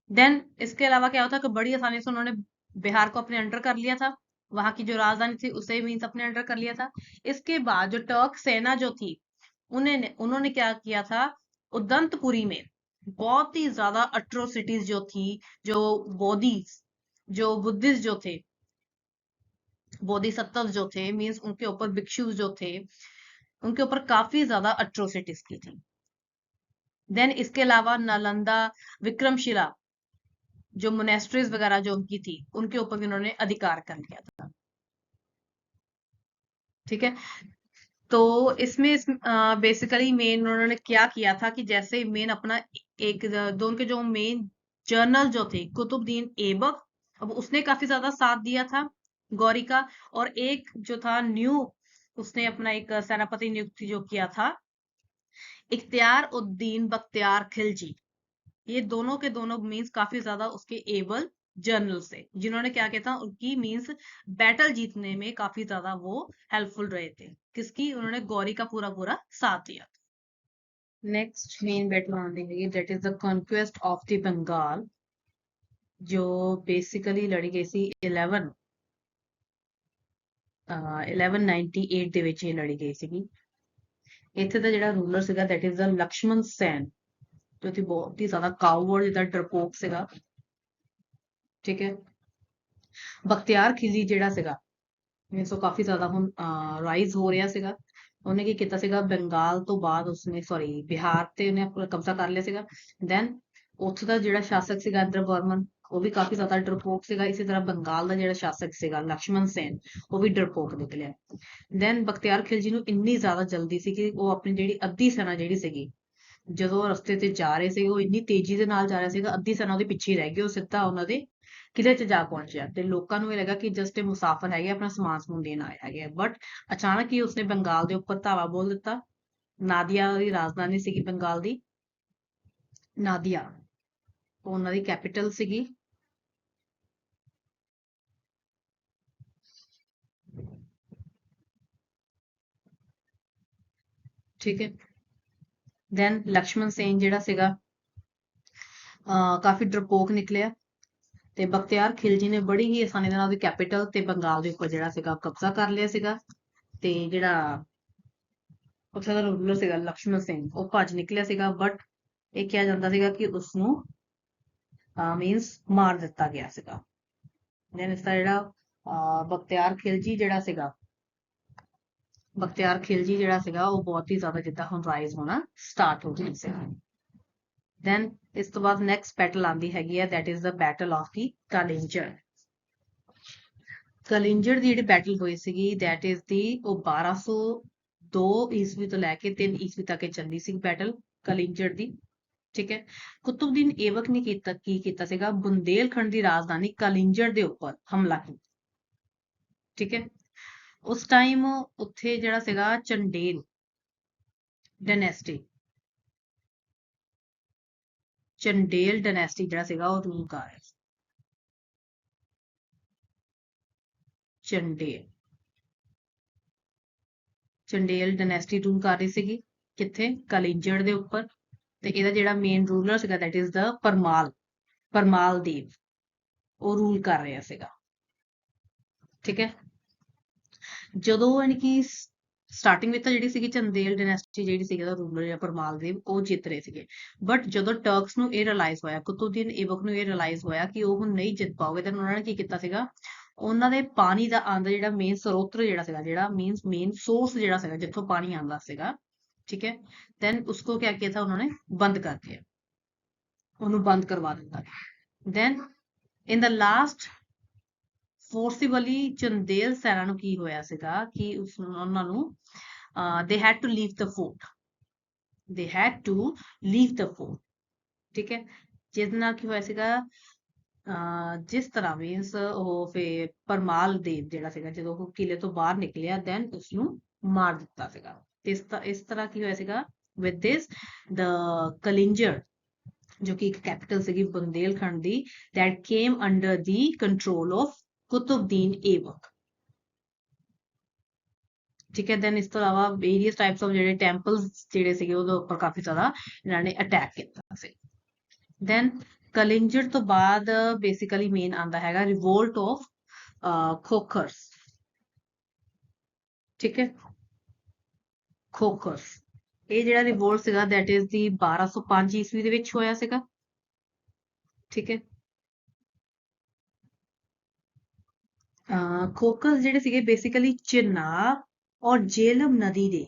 देन इसके अलावा क्या होता है कि बड़ी आसानी से उन्होंने बिहार को अपने अंडर कर लिया था, वहां की जो राजधानी थी उसे मीन्स अपने अंडर कर लिया था। इसके बाद जो टर्क सेना जो थी उन्होंने उन्होंने क्या किया था, उदंतपुरी में बहुत ही ज्यादा अट्रोसिटीज जो थी, जो बोधि जो बुद्धिस्ट जो थे, बोधिसत्व जो थे मीन्स उनके ऊपर भिक्षु जो थे उनके ऊपर काफी ज्यादा अट्रोसिटीज की थी। देन इसके अलावा नालंदा, विक्रमशिला जो मोनेस्ट्रीज वगैरह जो उनकी थी उनके ऊपर भी उन्होंने अधिकार कर लिया था। ठीक है। तो इसमें बेसिकली मेन उन्होंने क्या किया था कि जैसे मेन अपना एक दो उनके जो मेन जर्नल जो थे कुतुबुद्दीन ऐबक, अब उसने काफी ज्यादा साथ दिया था गौरी का। और एक जो था न्यू उसने अपना एक सेनापति नियुक्त जो किया था इख्तियार उद्दीन बख्तियार खिलजी, ये दोनों के दोनों मींस काफी ज्यादा उसके एबल जनरल से, जिन्होंने क्या किया था, उनकी मींस बैटल जीतने में काफी ज्यादा वो हेल्पफुल रहे थे। किसकी? उन्होंने गौरी का पूरा पूरा साथ दिया। नेक्स्ट मेन बैटल आने है that is the conquest of the Bengal, जो बेसिकली लड़ी गई सी 1198 ਦੇ ਵਿੱਚ ਇਹ ਲੜੀ ਗਈ ਸੀਗੀ। ਇੱਥੇ ਦਾ ਜਿਹੜਾ ਰੂਲਰ ਸੀਗਾ ਦੈਟ ਇਜ਼ ਦ ਲਕਸ਼ਮਣ ਸੈਨ, ਜੋ ਕਿ ਬਹੁਤ ਹੀ ਜ਼ਿਆਦਾ ਕਾਊਵਰਡ ਜਿਹਾ ਡਰਪੋਕ ਸੀਗਾ। ਠੀਕ ਹੈ। ਬਖਤਿਆਰ ਖਿਲਜੀ ਜਿਹੜਾ ਸੀਗਾ ਮੀਨਸ ਉਹ ਕਾਫੀ ਜ਼ਿਆਦਾ ਹੁਣ ਰਾਈਜ਼ ਹੋ ਰਿਹਾ ਸੀਗਾ। ਉਹਨੇ ਕੀ ਕੀਤਾ ਸੀਗਾ, ਬੰਗਾਲ ਤੋਂ ਬਾਅਦ ਉਸਨੇ ਸੌਰੀ ਬਿਹਾਰ ਤੇ ਉਹਨੇ ਆਪਣਾ ਕਬਜ਼ਾ ਕਰ ਲਿਆ ਸੀਗਾ। ਦੈਨ ਉੱਥੋਂ ਦਾ ਜਿਹੜਾ ਸ਼ਾਸਕ ਸੀਗਾ ਇੰਦਰ ਵਰਮਨ, ਉਹ ਵੀ ਕਾਫੀ ਜ਼ਿਆਦਾ ਡਰਪੋਕ ਸੀਗਾ। ਇਸੇ ਤਰ੍ਹਾਂ ਬੰਗਾਲ ਦਾ ਜਿਹੜਾ ਸ਼ਾਸਕ ਸੀਗਾ ਲਕਸ਼ਮਣ ਸੈਨ, ਉਹ ਵੀ ਡਰਪੋਕ ਨਿਕਲਿਆ। ਦੈਨ ਬਖਤਿਆਰ ਖਿਲਜੀ ਨੂੰ ਇੰਨੀ ਜ਼ਿਆਦਾ ਜਲਦੀ ਸੀ ਕਿ ਉਹ ਆਪਣੀ ਜਿਹੜੀ ਅੱਧੀ ਸੈਨਾ ਜਿਹੜੀ ਸੀਗੀ, ਜਦੋਂ ਰਸਤੇ ਤੇ ਜਾ ਰਹੇ ਸੀ ਉਹ ਇੰਨੀ ਤੇਜ਼ੀ ਦੇ ਨਾਲ ਜਾ ਰਿਹਾ ਸੀਗਾ, ਅੱਧੀ ਸੈਨਾ ਉਹਦੇ ਪਿੱਛੇ ਰਹਿ ਗਈ। ਉਹ ਸਿੱਧਾ ਉਹਨਾਂ ਦੇ ਕਿਲੇ 'ਚ ਜਾ ਪਹੁੰਚਿਆ ਤੇ ਲੋਕਾਂ ਨੂੰ ਇਹ ਲੱਗਾ ਕਿ ਜਸਟ ਇਹ ਮੁਸਾਫਰ ਹੈਗੇ, ਆਪਣਾ ਸਮਾਨ ਸਮੂਨ ਦੇਣ ਆਏ ਹੈਗੇ। ਬਟ ਅਚਾਨਕ ਹੀ ਉਸਨੇ ਬੰਗਾਲ ਦੇ ਉੱਪਰ ਧਾਵਾ ਬੋਲ ਦਿੱਤਾ। ਨਾਦੀਆ ਦੀ ਰਾਜਧਾਨੀ ਸੀਗੀ ਬੰਗਾਲ ਦੀ, ਨਾਦੀਆ ਉਹ ਉਹਨਾਂ ਦੀ ਕੈਪੀਟਲ ਸੀਗੀ। ਠੀਕ ਹੈ। ਦੈਨ ਲਕਸ਼ਮਣ ਸੇਨ ਜਿਹੜਾ ਸੀਗਾ ਕਾਫੀ ਡਰਪੋਕ ਨਿਕਲਿਆ ਤੇ ਬਖਤਿਆਰ ਖਿਲਜੀ ਨੇ ਬੜੀ ਹੀ ਆਸਾਨੀ ਦੇ ਨਾਲ ਉਹਦੀ ਕੈਪੀਟਲ ਤੇ ਬੰਗਾਲ ਦੇ ਉੱਪਰ ਜਿਹੜਾ ਸੀਗਾ ਕਬਜ਼ਾ ਕਰ ਲਿਆ ਸੀਗਾ। ਤੇ ਜਿਹੜਾ ਉੱਥੇ ਦਾ ਰੂਲਰ ਸੀਗਾ ਲਕਸ਼ਮਣ ਸਿੰਘ, ਉਹ ਭੱਜ ਨਿਕਲਿਆ ਸੀਗਾ। ਬਟ ਇਹ ਕਿਹਾ ਜਾਂਦਾ ਸੀਗਾ ਕਿ ਉਸਨੂੰ ਮੀਨਸ ਮਾਰ ਦਿੱਤਾ ਗਿਆ ਸੀਗਾ। ਦੈਨ ਇਸ ਦਾ ਜਿਹੜਾ ਬਖਤਿਆਰ ਖਿਲਜੀ ਜਿਹੜਾ ਸੀਗਾ, ਬਖਤਿਆਰ ਖਿਲਜੀ ਜਿਹੜਾ ਸੀਗਾ ਉਹ ਬਹੁਤ ਹੀ ਜ਼ਿਆਦਾ ਜਿੱਦਾਂ ਹੁਣ ਰਾਈਜ਼ ਹੋਣਾ ਸਟਾਰਟ ਹੋ ਗਈ ਸੀ। ਦੈਨ ਇਸ ਤੋਂ ਬਾਅਦ ਨੈਕਸਟ ਬੈਟਲ ਆਉਂਦੀ ਹੈਗੀ ਹੈ that is the battle of the Kalinjar. Kalinjar ਦੀ ਜਿਹੜੀ ਬੈਟਲ ਹੋਈ ਸੀਗੀ ਦੈਟ ਇਜ਼ ਦੀ ਉਹ 1202 ਈਸਵੀ ਤੋਂ ਲੈ ਕੇ 3 ਈਸਵੀ ਤੱਕ ਚੱਲੀ ਸੀ ਬੈਟਲ ਕਲਿੰਜਰ ਦੀ। ਠੀਕ ਹੈ। ਕੁਤੁਬਦੀਨ ਏਬਕ ਨੇ ਕੀ ਕੀਤਾ ਸੀਗਾ, ਬੁੰਦੇਲਖੰਡ ਦੀ ਰਾਜਧਾਨੀ ਕਲਿੰਜਰ ਦੇ ਉੱਪਰ ਹਮਲਾ ਕੀਤਾ। ਠੀਕ ਹੈ। ਉਸ ਟਾਈਮ ਉੱਥੇ ਜਿਹੜਾ ਸੀਗਾ ਚੰਡੇਲ ਡਾਇਨੈਸਟੀ, ਚੰਡੇਲ ਡਾਇਨੈਸਟੀ ਜਿਹੜਾ ਸੀਗਾ ਉਹ ਰੂਲ ਕਰ ਰਿਹਾ ਸੀ। ਚੰਡੇਲ ਡਾਇਨੈਸਟੀ ਰੂਲ ਕਰ ਰਹੀ ਸੀਗੀ ਕਿੱਥੇ? ਕਲਿੰਜਰ ਦੇ ਉੱਪਰ। ਤੇ ਇਹਦਾ ਜਿਹੜਾ ਮੇਨ ਰੂਲਰ ਸੀਗਾ ਦੈਟ ਇਜ਼ ਦਾ ਪਰਮਾਲ ਦੇਵ, ਉਹ ਰੂਲ ਕਰ ਰਿਹਾ ਸੀਗਾ। ਠੀਕ ਹੈ। ਜਦੋਂ ਯਾਨੀ ਕਿ ਸਟਾਰਟਿੰਗ ਵਿੱਚ ਤਾਂ ਜਿਹੜੀ ਸੀਗੀ ਚੰਦੇਲ ਡਾਇਨੈਸਟੀ ਜਿਹੜੀ ਸੀਗੀ ਦਾ ਰੂਲਰ ਜਾਂ ਪਰਮਾਲ ਦੇਵ ਉਹ ਜਿੱਤ ਰਹੇ ਸੀਗੇ। ਬਟ ਜਦੋਂ ਟਰਕਸ ਨੂੰ ਇਹ ਰਿਅਲਾਈਜ਼ ਹੋਇਆ, ਕੁਤੁਬਦੀਨ ਏਬਕ ਨੂੰ ਇਹ ਰਿਅਲਾਈਜ਼ ਹੋਇਆ ਕਿ ਉਹ ਹੁਣ ਨਹੀਂ ਜਿੱਤ ਪਾਓਗੇ, ਤਾਂ ਉਹਨਾਂ ਨੇ ਕੀ ਕੀਤਾ ਸੀਗਾ, ਉਹਨਾਂ ਦੇ ਪਾਣੀ ਦਾ ਆਂਦਾ ਜਿਹੜਾ ਮੇਨ ਸਰੋਤਰ ਜਿਹੜਾ ਸੀਗਾ, ਜਿਹੜਾ ਮੀਨਸ ਮੇਨ ਸੋਰਸ ਜਿਹੜਾ ਸੀਗਾ ਜਿੱਥੋਂ ਪਾਣੀ ਆਂਦਾ ਸੀਗਾ। ठीक है। देन उसको क्या किया था उन्होंने? बंद कर दिया, उन्होंने बंद करवा दिता। Then in the last forcibly Chandel सेना ਨੂੰ ਕੀ ਹੋਇਆ ਸੀਗਾ ਕਿ ਉਹਨਾਂ ਨੂੰ they had to leave the fort, they had to leave the fort। ਠੀਕ ਹੈ। ਜਿਸ ਨਾਲ ਕੀ ਹੋਇਆ ਸੀਗਾ ਜਿਸ ਤਰ੍ਹਾਂ ਮੀਨਸ ਉਹ ਫੇ ਪਰਮਾਲ ਦੇਵ ਜਿਹੜਾ ਸੀਗਾ ਜਦੋਂ ਉਹ ਕਿਲੇ ਤੋਂ ਬਾਹਰ ਨਿਕਲਿਆ ਦੈਨ ਉਸਨੂੰ ਮਾਰ ਦਿੱਤਾ ਸੀਗਾ। ਇਸ ਤਰ੍ਹਾਂ ਕੀ ਹੋਇਆ ਸੀਗਾ ਵਿਦ ਦਿਸ ਦ ਕਲਿੰਜਰ ਜੋ ਕਿ ਇੱਕ ਕੈਪੀਟਲ ਸੀਗੀ ਬੁੰਦੇਲਖੰਡ ਦੀ that came under the control of ਕੁਤੁਬਦੀਨ ਏਬਕ। ਠੀਕ ਹੈ। ਦੈਨ ਇਸ ਤੋਂ ਇਲਾਵਾ ਵੇਰੀਅਸ ਟਾਈਪਸ ਆਫ ਜਿਹੜੇ ਟੈਂਪਲਸ ਜਿਹੜੇ ਸੀਗੇ ਉਹਦੇ ਉੱਪਰ ਕਾਫੀ ਜ਼ਿਆਦਾ ਇਹਨਾਂ ਨੇ ਅਟੈਕ ਕੀਤਾ ਸੀ। ਦੈਨ ਕਲਿੰਜਰ ਤੋਂ ਬਾਅਦ ਬੇਸਿਕਲੀ ਮੇਨ ਆਂਦਾ ਹੈਗਾ ਰਿਵੋਲਟ ਆਫ ਖੋਖਰਸ। ਠੀਕ ਹੈ। ਖੋਖਰਸ ਇਹ ਜਿਹੜਾ ਰਿਵੋਲਟ ਸੀਗਾ ਦੈਟ ਇਜ਼ ਦੀ 1205 ਈਸਵੀ ਦੇ ਵਿੱਚ ਹੋਇਆ ਸੀਗਾ। ਠੀਕ ਹੈ। ਖੋਖਰਸ ਜਿਹੜੇ ਸੀਗੇ ਬੇਸਿਕਲੀ ਚਨਾਬ ਔਰ ਜੇਲਮ ਨਦੀ ਦੇ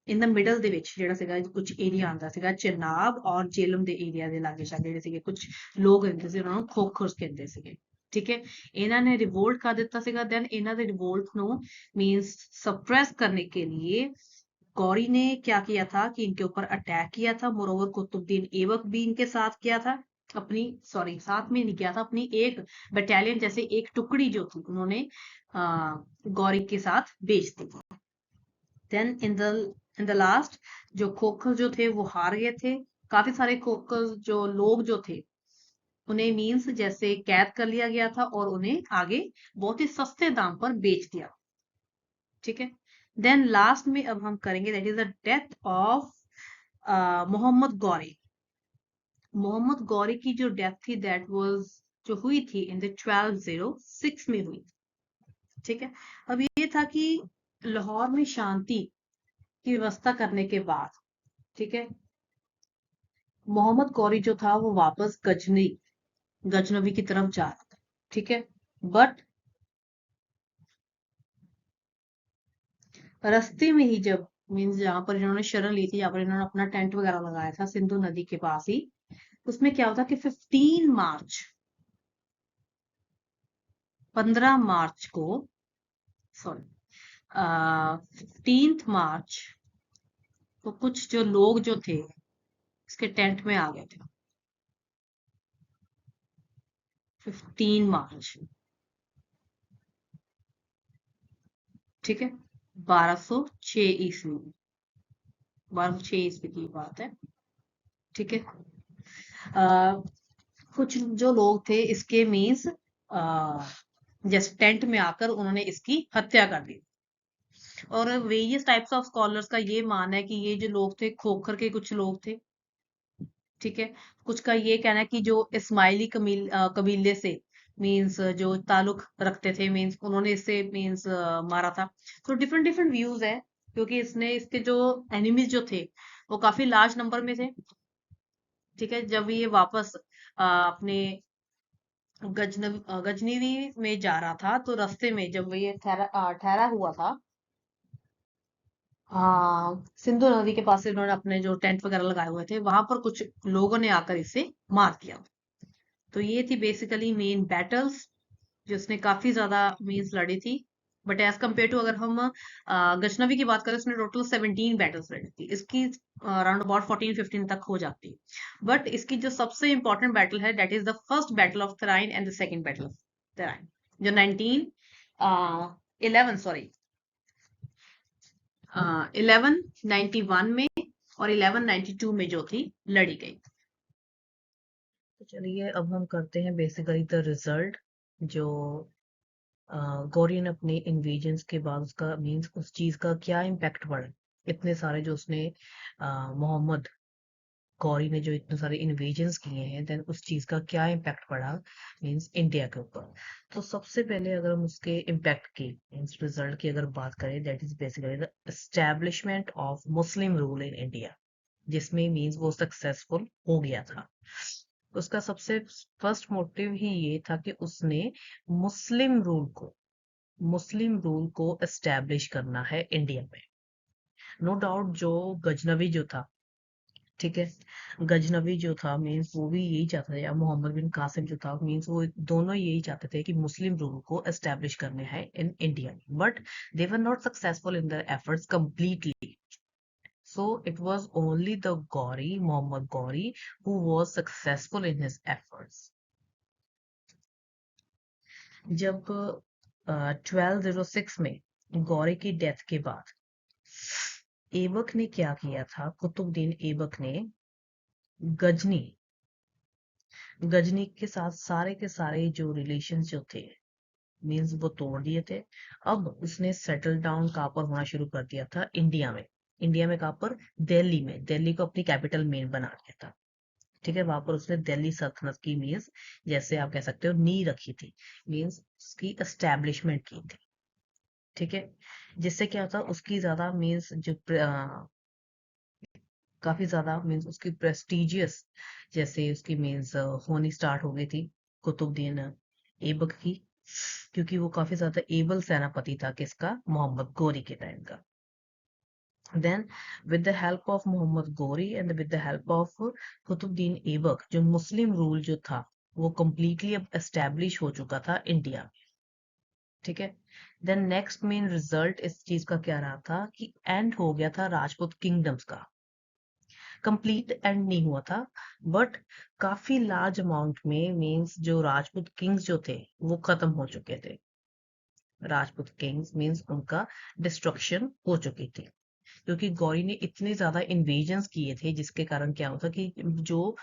ਇਨ ਦਾ ਮਿਡਲ ਦੇ ਵਿੱਚ ਜਿਹੜਾ ਸੀਗਾ ਕੁਝ ਏਰੀਆ ਆਂਦਾ ਸੀਗਾ, ਚਨਾਬ ਔਰ ਜੇਲਮ ਦੇ ਏਰੀਆ ਦੇ ਲਾਗੇ ਸ਼ਾਗੇ ਜਿਹੜੇ ਸੀਗੇ ਕੁਝ ਲੋਕ ਰਹਿੰਦੇ ਸੀ, ਉਹਨਾਂ ਨੂੰ ਖੋਖਰਸ ਕਹਿੰਦੇ ਸੀਗੇ। ठीक है। इन्हों ने रिवोल्ट कर दिता सीगा। देन इन्हों दे रिवोल्ट नो मींस सप्रेस करने के लिए गौरी ने क्या किया था कि इनके ऊपर अटैक किया था। मोरोवर कुतुबुद्दीन ऐबक भी इनके साथ किया था, अपनी सॉरी साथ में नहीं किया था, अपनी एक बटालियन जैसे एक टुकड़ी जो थी उन्होंने गौरी के साथ भेज दी। Then in the in the last जो खोखर जो थे वो हार गए थे। काफी सारे खोखर जो लोग जो थे उन्हें मीन्स जैसे कैद कर लिया गया था और उन्हें आगे बहुत ही सस्ते दाम पर बेच दिया। ठीक है। देन लास्ट में अब हम करेंगे that is the death of Mohammad Ghori. Mohammad Ghori की जो डेथ थी दैट वाज जो हुई थी इन द 1206 में हुई। ठीक है। अब ये था कि लाहौर में शांति की व्यवस्था करने के बाद, ठीक है, मोहम्मद गौरी जो था वो वापस गजनवी की तरफ जा रहा था। ठीक है। बट रास्ते में ही जब मीन्स जहां पर इन्होंने शरण ली थी, जहां पर इन्होंने अपना टेंट वगैरह लगाया था सिंधु नदी के पास ही, उसमें क्या होता कि 15 मार्च को, सॉरी 15 मार्च को कुछ जो लोग जो थे इसके टेंट में आ गए थे। 15 मार्च, ठीक है, 1206 ईस्वी, 1206 ईस्वी की बात है। ठीक है। आ, कुछ जो लोग थे इसके मीन्स जैसे टेंट में आकर उन्होंने इसकी हत्या कर दी। और वेरियस टाइप्स ऑफ स्कॉलर्स का ये मानना है कि ये जो लोग थे खोखर के कुछ लोग थे। ठीक है। कुछ का ये कहना है कि जो इस्माइली कबीले से मींस जो ताल्लुक रखते थे, मींस उन्होंने इससे मींस मारा था। तो डिफरेंट डिफरेंट व्यूज है, क्योंकि इसने इसके जो एनिमीज जो थे वो काफी लार्ज नंबर में थे। ठीक है। जब ये वापस अपने गजनवी में जा रहा था तो रास्ते में जब ये ठहरा हुआ था, हाँ, सिंधु नदी के पास से इन्होंने अपने जो टेंट वगैरह लगाए हुए थे वहां पर कुछ लोगों ने आकर इसे मार दिया। तो ये थी बेसिकली मेन बैटल्स जो उसने काफी ज्यादा मीन्स लड़ी थी। बट एज कम्पेयर टू अगर हम गजनवी की बात करें, उसने टोटल 17 बैटल्स लड़ी थी। इसकी अराउंड अबाउट 14-15 तक हो जाती है। बट इसकी जो सबसे इंपॉर्टेंट बैटल है that is the first battle of Tarain and the second battle of Tarain, जो 1191 में और 1192 में जो थी लड़ी गई। तो चलिए अब हम करते हैं बेसिकली द रिजल्ट। जो गौरी ने अपने इन्वेजन्स के बाद उसका मीन्स उस चीज का क्या इम्पैक्ट पड़ा। इतने सारे जो उसने मोहम्मद गौरी ने जो इतने सारे इन्वेजन्स किए हैं, देन उस चीज का क्या इम्पैक्ट पड़ा मीन्स इंडिया के ऊपर। तो सबसे पहले अगर हम उसके इम्पैक्ट की मीन्स रिजल्ट की अगर बात करें, that is basically the establishment of Muslim rule in India, जिसमें मीन्स वो सक्सेसफुल हो गया था। उसका सबसे फर्स्ट मोटिव ही ये था कि उसने मुस्लिम रूल को एस्टेब्लिश करना है इंडिया में। नो डाउट जो गजनवी जो था, ठीक है, गजनवी जो था मीन्स वो भी यही चाहता था, या मोहम्मद बिन कासिम जो था मीन्स वो दोनों यही चाहते थे कि मुस्लिम रूल को एस्टेब्लिश करने हैं in India. But they were not successful in their efforts completely. So it was only the Muhammad Ghori, who was successful in his efforts. जब 1206 में गौरी की डेथ के बाद ऐबक ने क्या किया था, कुतुबुद्दीन ऐबक ने गजनी गजनी के साथ सारे के सारे जो रिलेशन जो थे मीन्स वो तोड़ दिए थे। अब उसने सेटल डाउन कहाँ पर होना शुरू कर दिया था, इंडिया में। इंडिया में कहाँ पर, दिल्ली में। दिल्ली को अपनी कैपिटल मेन बना लिया था। ठीक है। वहां पर उसने दिल्ली सल्तनत की मीन्स जैसे आप कह सकते हो नींव रखी थी, मीन्स उसकी एस्टेब्लिशमेंट की थी। ठीक है। जिससे क्या होता, उसकी ज्यादा मीन्स जो काफी ज्यादा मीन्स उसकी प्रेस्टिजियस जैसे उसकी मीन्स होनी स्टार्ट हो गई थी कुतुबुद्दीन ऐबक की, क्योंकि वो काफी ज्यादा एबल सेनापति था किसका, मोहम्मद गौरी के टाइम का। Then with the help of Muhammad Ghori and with the help of Qutubuddin Aibak, जो मुस्लिम रूल जो था वो completely अब एस्टेब्लिश हो चुका था इंडिया में। ठीक है। देन नेक्स्ट मेन रिजल्ट इस चीज का क्या रहा था कि एंड हो गया था राजपूत किंगडम्स का। कंप्लीट एंड नहीं हुआ था, बट काफी लार्ज अमाउंट में मींस जो राजपूत किंग्स जो थे वो खत्म हो चुके थे। राजपूत किंग्स मींस उनका डिस्ट्रक्शन हो चुकी थी। क्योंकि गौरी ने इतने ज्यादा इन्वेजन्स किए थे जिसके कारण क्या होता कि जो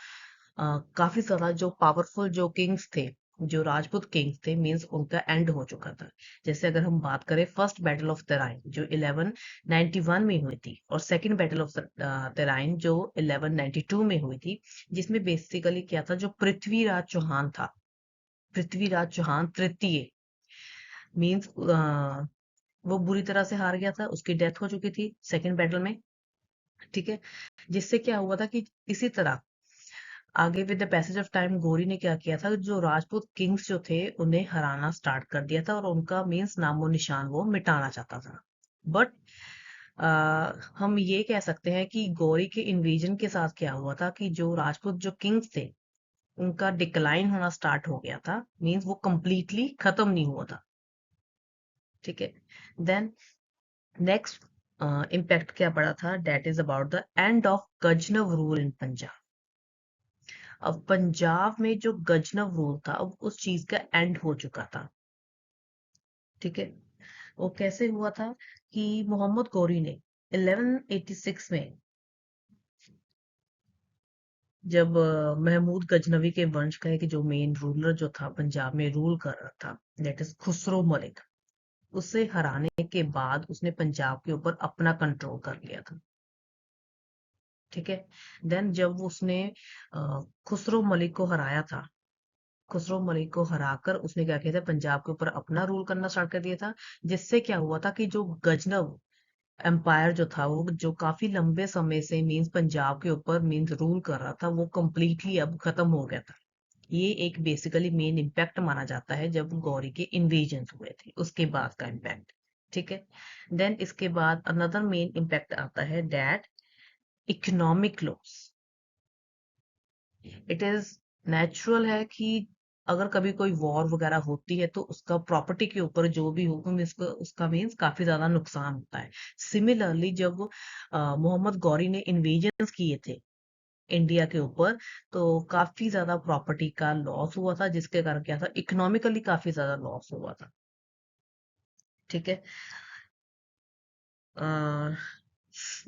काफी ज्यादा जो पावरफुल जो किंग्स थे, जो राजपूत किंग्स थे, मींस उनका एंड हो चुका था। जैसे अगर हम बात करें फर्स्ट बैटल ऑफ तराइन जो 1191 में हुई थी, और सेकंड बैटल ऑफ तराइन जो 1192 में हुई थी, जिसमें बेसिकली क्या था, जो पृथ्वीराज चौहान था, पृथ्वीराज चौहान तृतीय, मींस वो बुरी तरह से हार गया था, उसकी डेथ हो चुकी थी सेकंड बैटल में। ठीक है, जिससे क्या हुआ था कि इसी तरह आगे with the passage of time Gauri ने क्या किया था, जो राजपूत किंग्स जो थे उन्हें हराना स्टार्ट कर दिया था, और उनका मीन्स नामो निशान वो मिटाना चाहता था। बट हम ये कह सकते हैं कि गौरी के इन्वेजन के साथ क्या हुआ था कि जो राजपूत जो किंग्स थे उनका डिक्लाइन होना स्टार्ट हो गया था, मीन्स वो कंप्लीटली खत्म नहीं हुआ था। ठीक है, देन नेक्स्ट इम्पैक्ट क्या पड़ा था, that is about the end of Ghaznav rule in Punjab. अब पंजाब में जो गजनव रूल था, अब उस चीज का एंड हो चुका था। ठीक है, वो कैसे हुआ था कि मोहम्मद गौरी ने 1186 में, जब महमूद गजनवी के वंश का एक जो मेन रूलर जो था पंजाब में रूल कर रहा था, दैट इज खुसरो मलिक, उसे हराने के बाद उसने पंजाब के ऊपर अपना कंट्रोल कर लिया था। ठीक है, देन जब उसने खुसरो मलिक को हराया था, खुसरो मलिक को हराकर उसने क्या किया था, पंजाब के ऊपर अपना रूल करना स्टार्ट कर दिया था। जिससे क्या हुआ था कि जो गजनव एम्पायर जो था, वो जो काफी लंबे समय से मींस पंजाब के ऊपर मींस रूल कर रहा था, वो कंप्लीटली अब खत्म हो गया था। ये एक बेसिकली मेन इम्पैक्ट माना जाता है जब गौरी के इन्वेजन हुए थे उसके बाद का इम्पैक्ट। ठीक है, देन इसके बाद अनदर मेन इम्पैक्ट आता है that economic loss. It is natural है कि अगर कभी कोई वॉर वगैरह होती है तो उसका प्रॉपर्टी के ऊपर जो भी हो उसका उसका मीन्स काफी ज्यादा नुकसान होता है। सिमिलरली जब मोहम्मद गौरी ने इन्वेजन किए थे इंडिया के ऊपर, तो काफी ज्यादा प्रॉपर्टी का लॉस हुआ था, जिसके कारण क्या था, इकोनॉमिकली काफी ज्यादा लॉस हुआ था। ठीक है, अ,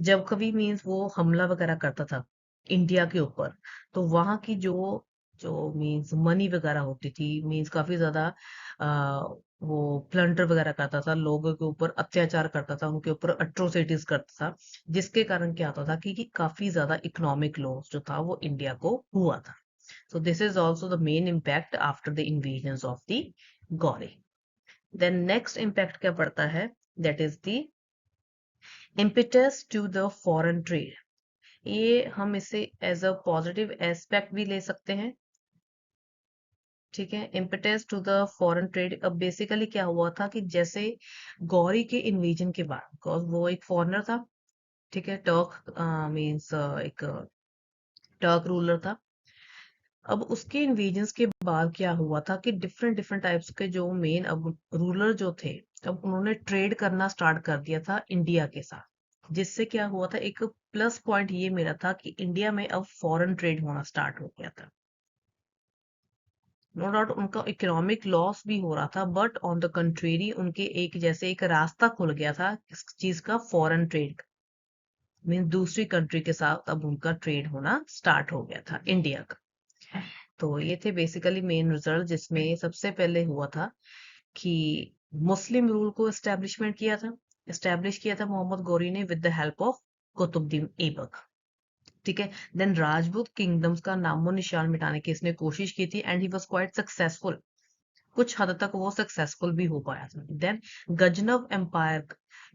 जब कभी मीन्स वो हमला वगैरह करता था इंडिया के ऊपर, तो वहां की जो जो मीन्स मनी वगैरह होती थी, मीन्स काफी ज्यादा आ, वो प्लंटर वगैरह करता था, लोगों के ऊपर अत्याचार करता था, उनके ऊपर अट्रोसिटीज करता था, जिसके कारण क्या होता था कि काफी ज्यादा इकोनॉमिक लॉस जो था वो इंडिया को हुआ था। So this is also the main impact after the invasion of the Ghori. Then next impact क्या पड़ता है, that is the impetus to the foreign trade। ये हम इसे एज अ पॉजिटिव एस्पेक्ट भी ले सकते हैं। ठीक है, impetus to the foreign trade. अब बेसिकली क्या हुआ था कि जैसे गौरी के इन्वेजन के बाद, बिकॉज वो एक फॉरेनर था, ठीक है, टर्क मीन्स एक टर्क रूलर था। अब उसके इन्वेजन्स के बाद क्या हुआ था कि डिफरेंट डिफरेंट टाइप्स के जो मेन अब रूलर जो थे, अब उन्होंने ट्रेड करना स्टार्ट कर दिया था इंडिया के साथ। जिससे क्या हुआ था, एक प्लस पॉइंट ये मेरा था कि इंडिया में अब फॉरेन ट्रेड होना स्टार्ट हो गया था। नो डाउट उनका इकोनॉमिक लॉस भी हो रहा था, बट ऑन द कंट्रेरी उनके एक जैसे एक रास्ता खुल गया था इस चीज का, फॉरेन ट्रेड मीन दूसरी कंट्री के साथ अब उनका ट्रेड होना स्टार्ट हो गया था इंडिया का। तो ये थे बेसिकली मेन रिजल्ट, जिसमें सबसे पहले हुआ था कि मुस्लिम रूल को एस्टेब्लिश किया था मोहम्मद गौरी ने with the help of Qutbuddin Aibak. ठीक है, देन राजपूत किंगडम्स का नामो निशान मिटाने की इसने कोशिश की थी, and he was quite successful. कुछ हद तक वो सक्सेसफुल भी हो पाया था। देन गजनव एम्पायर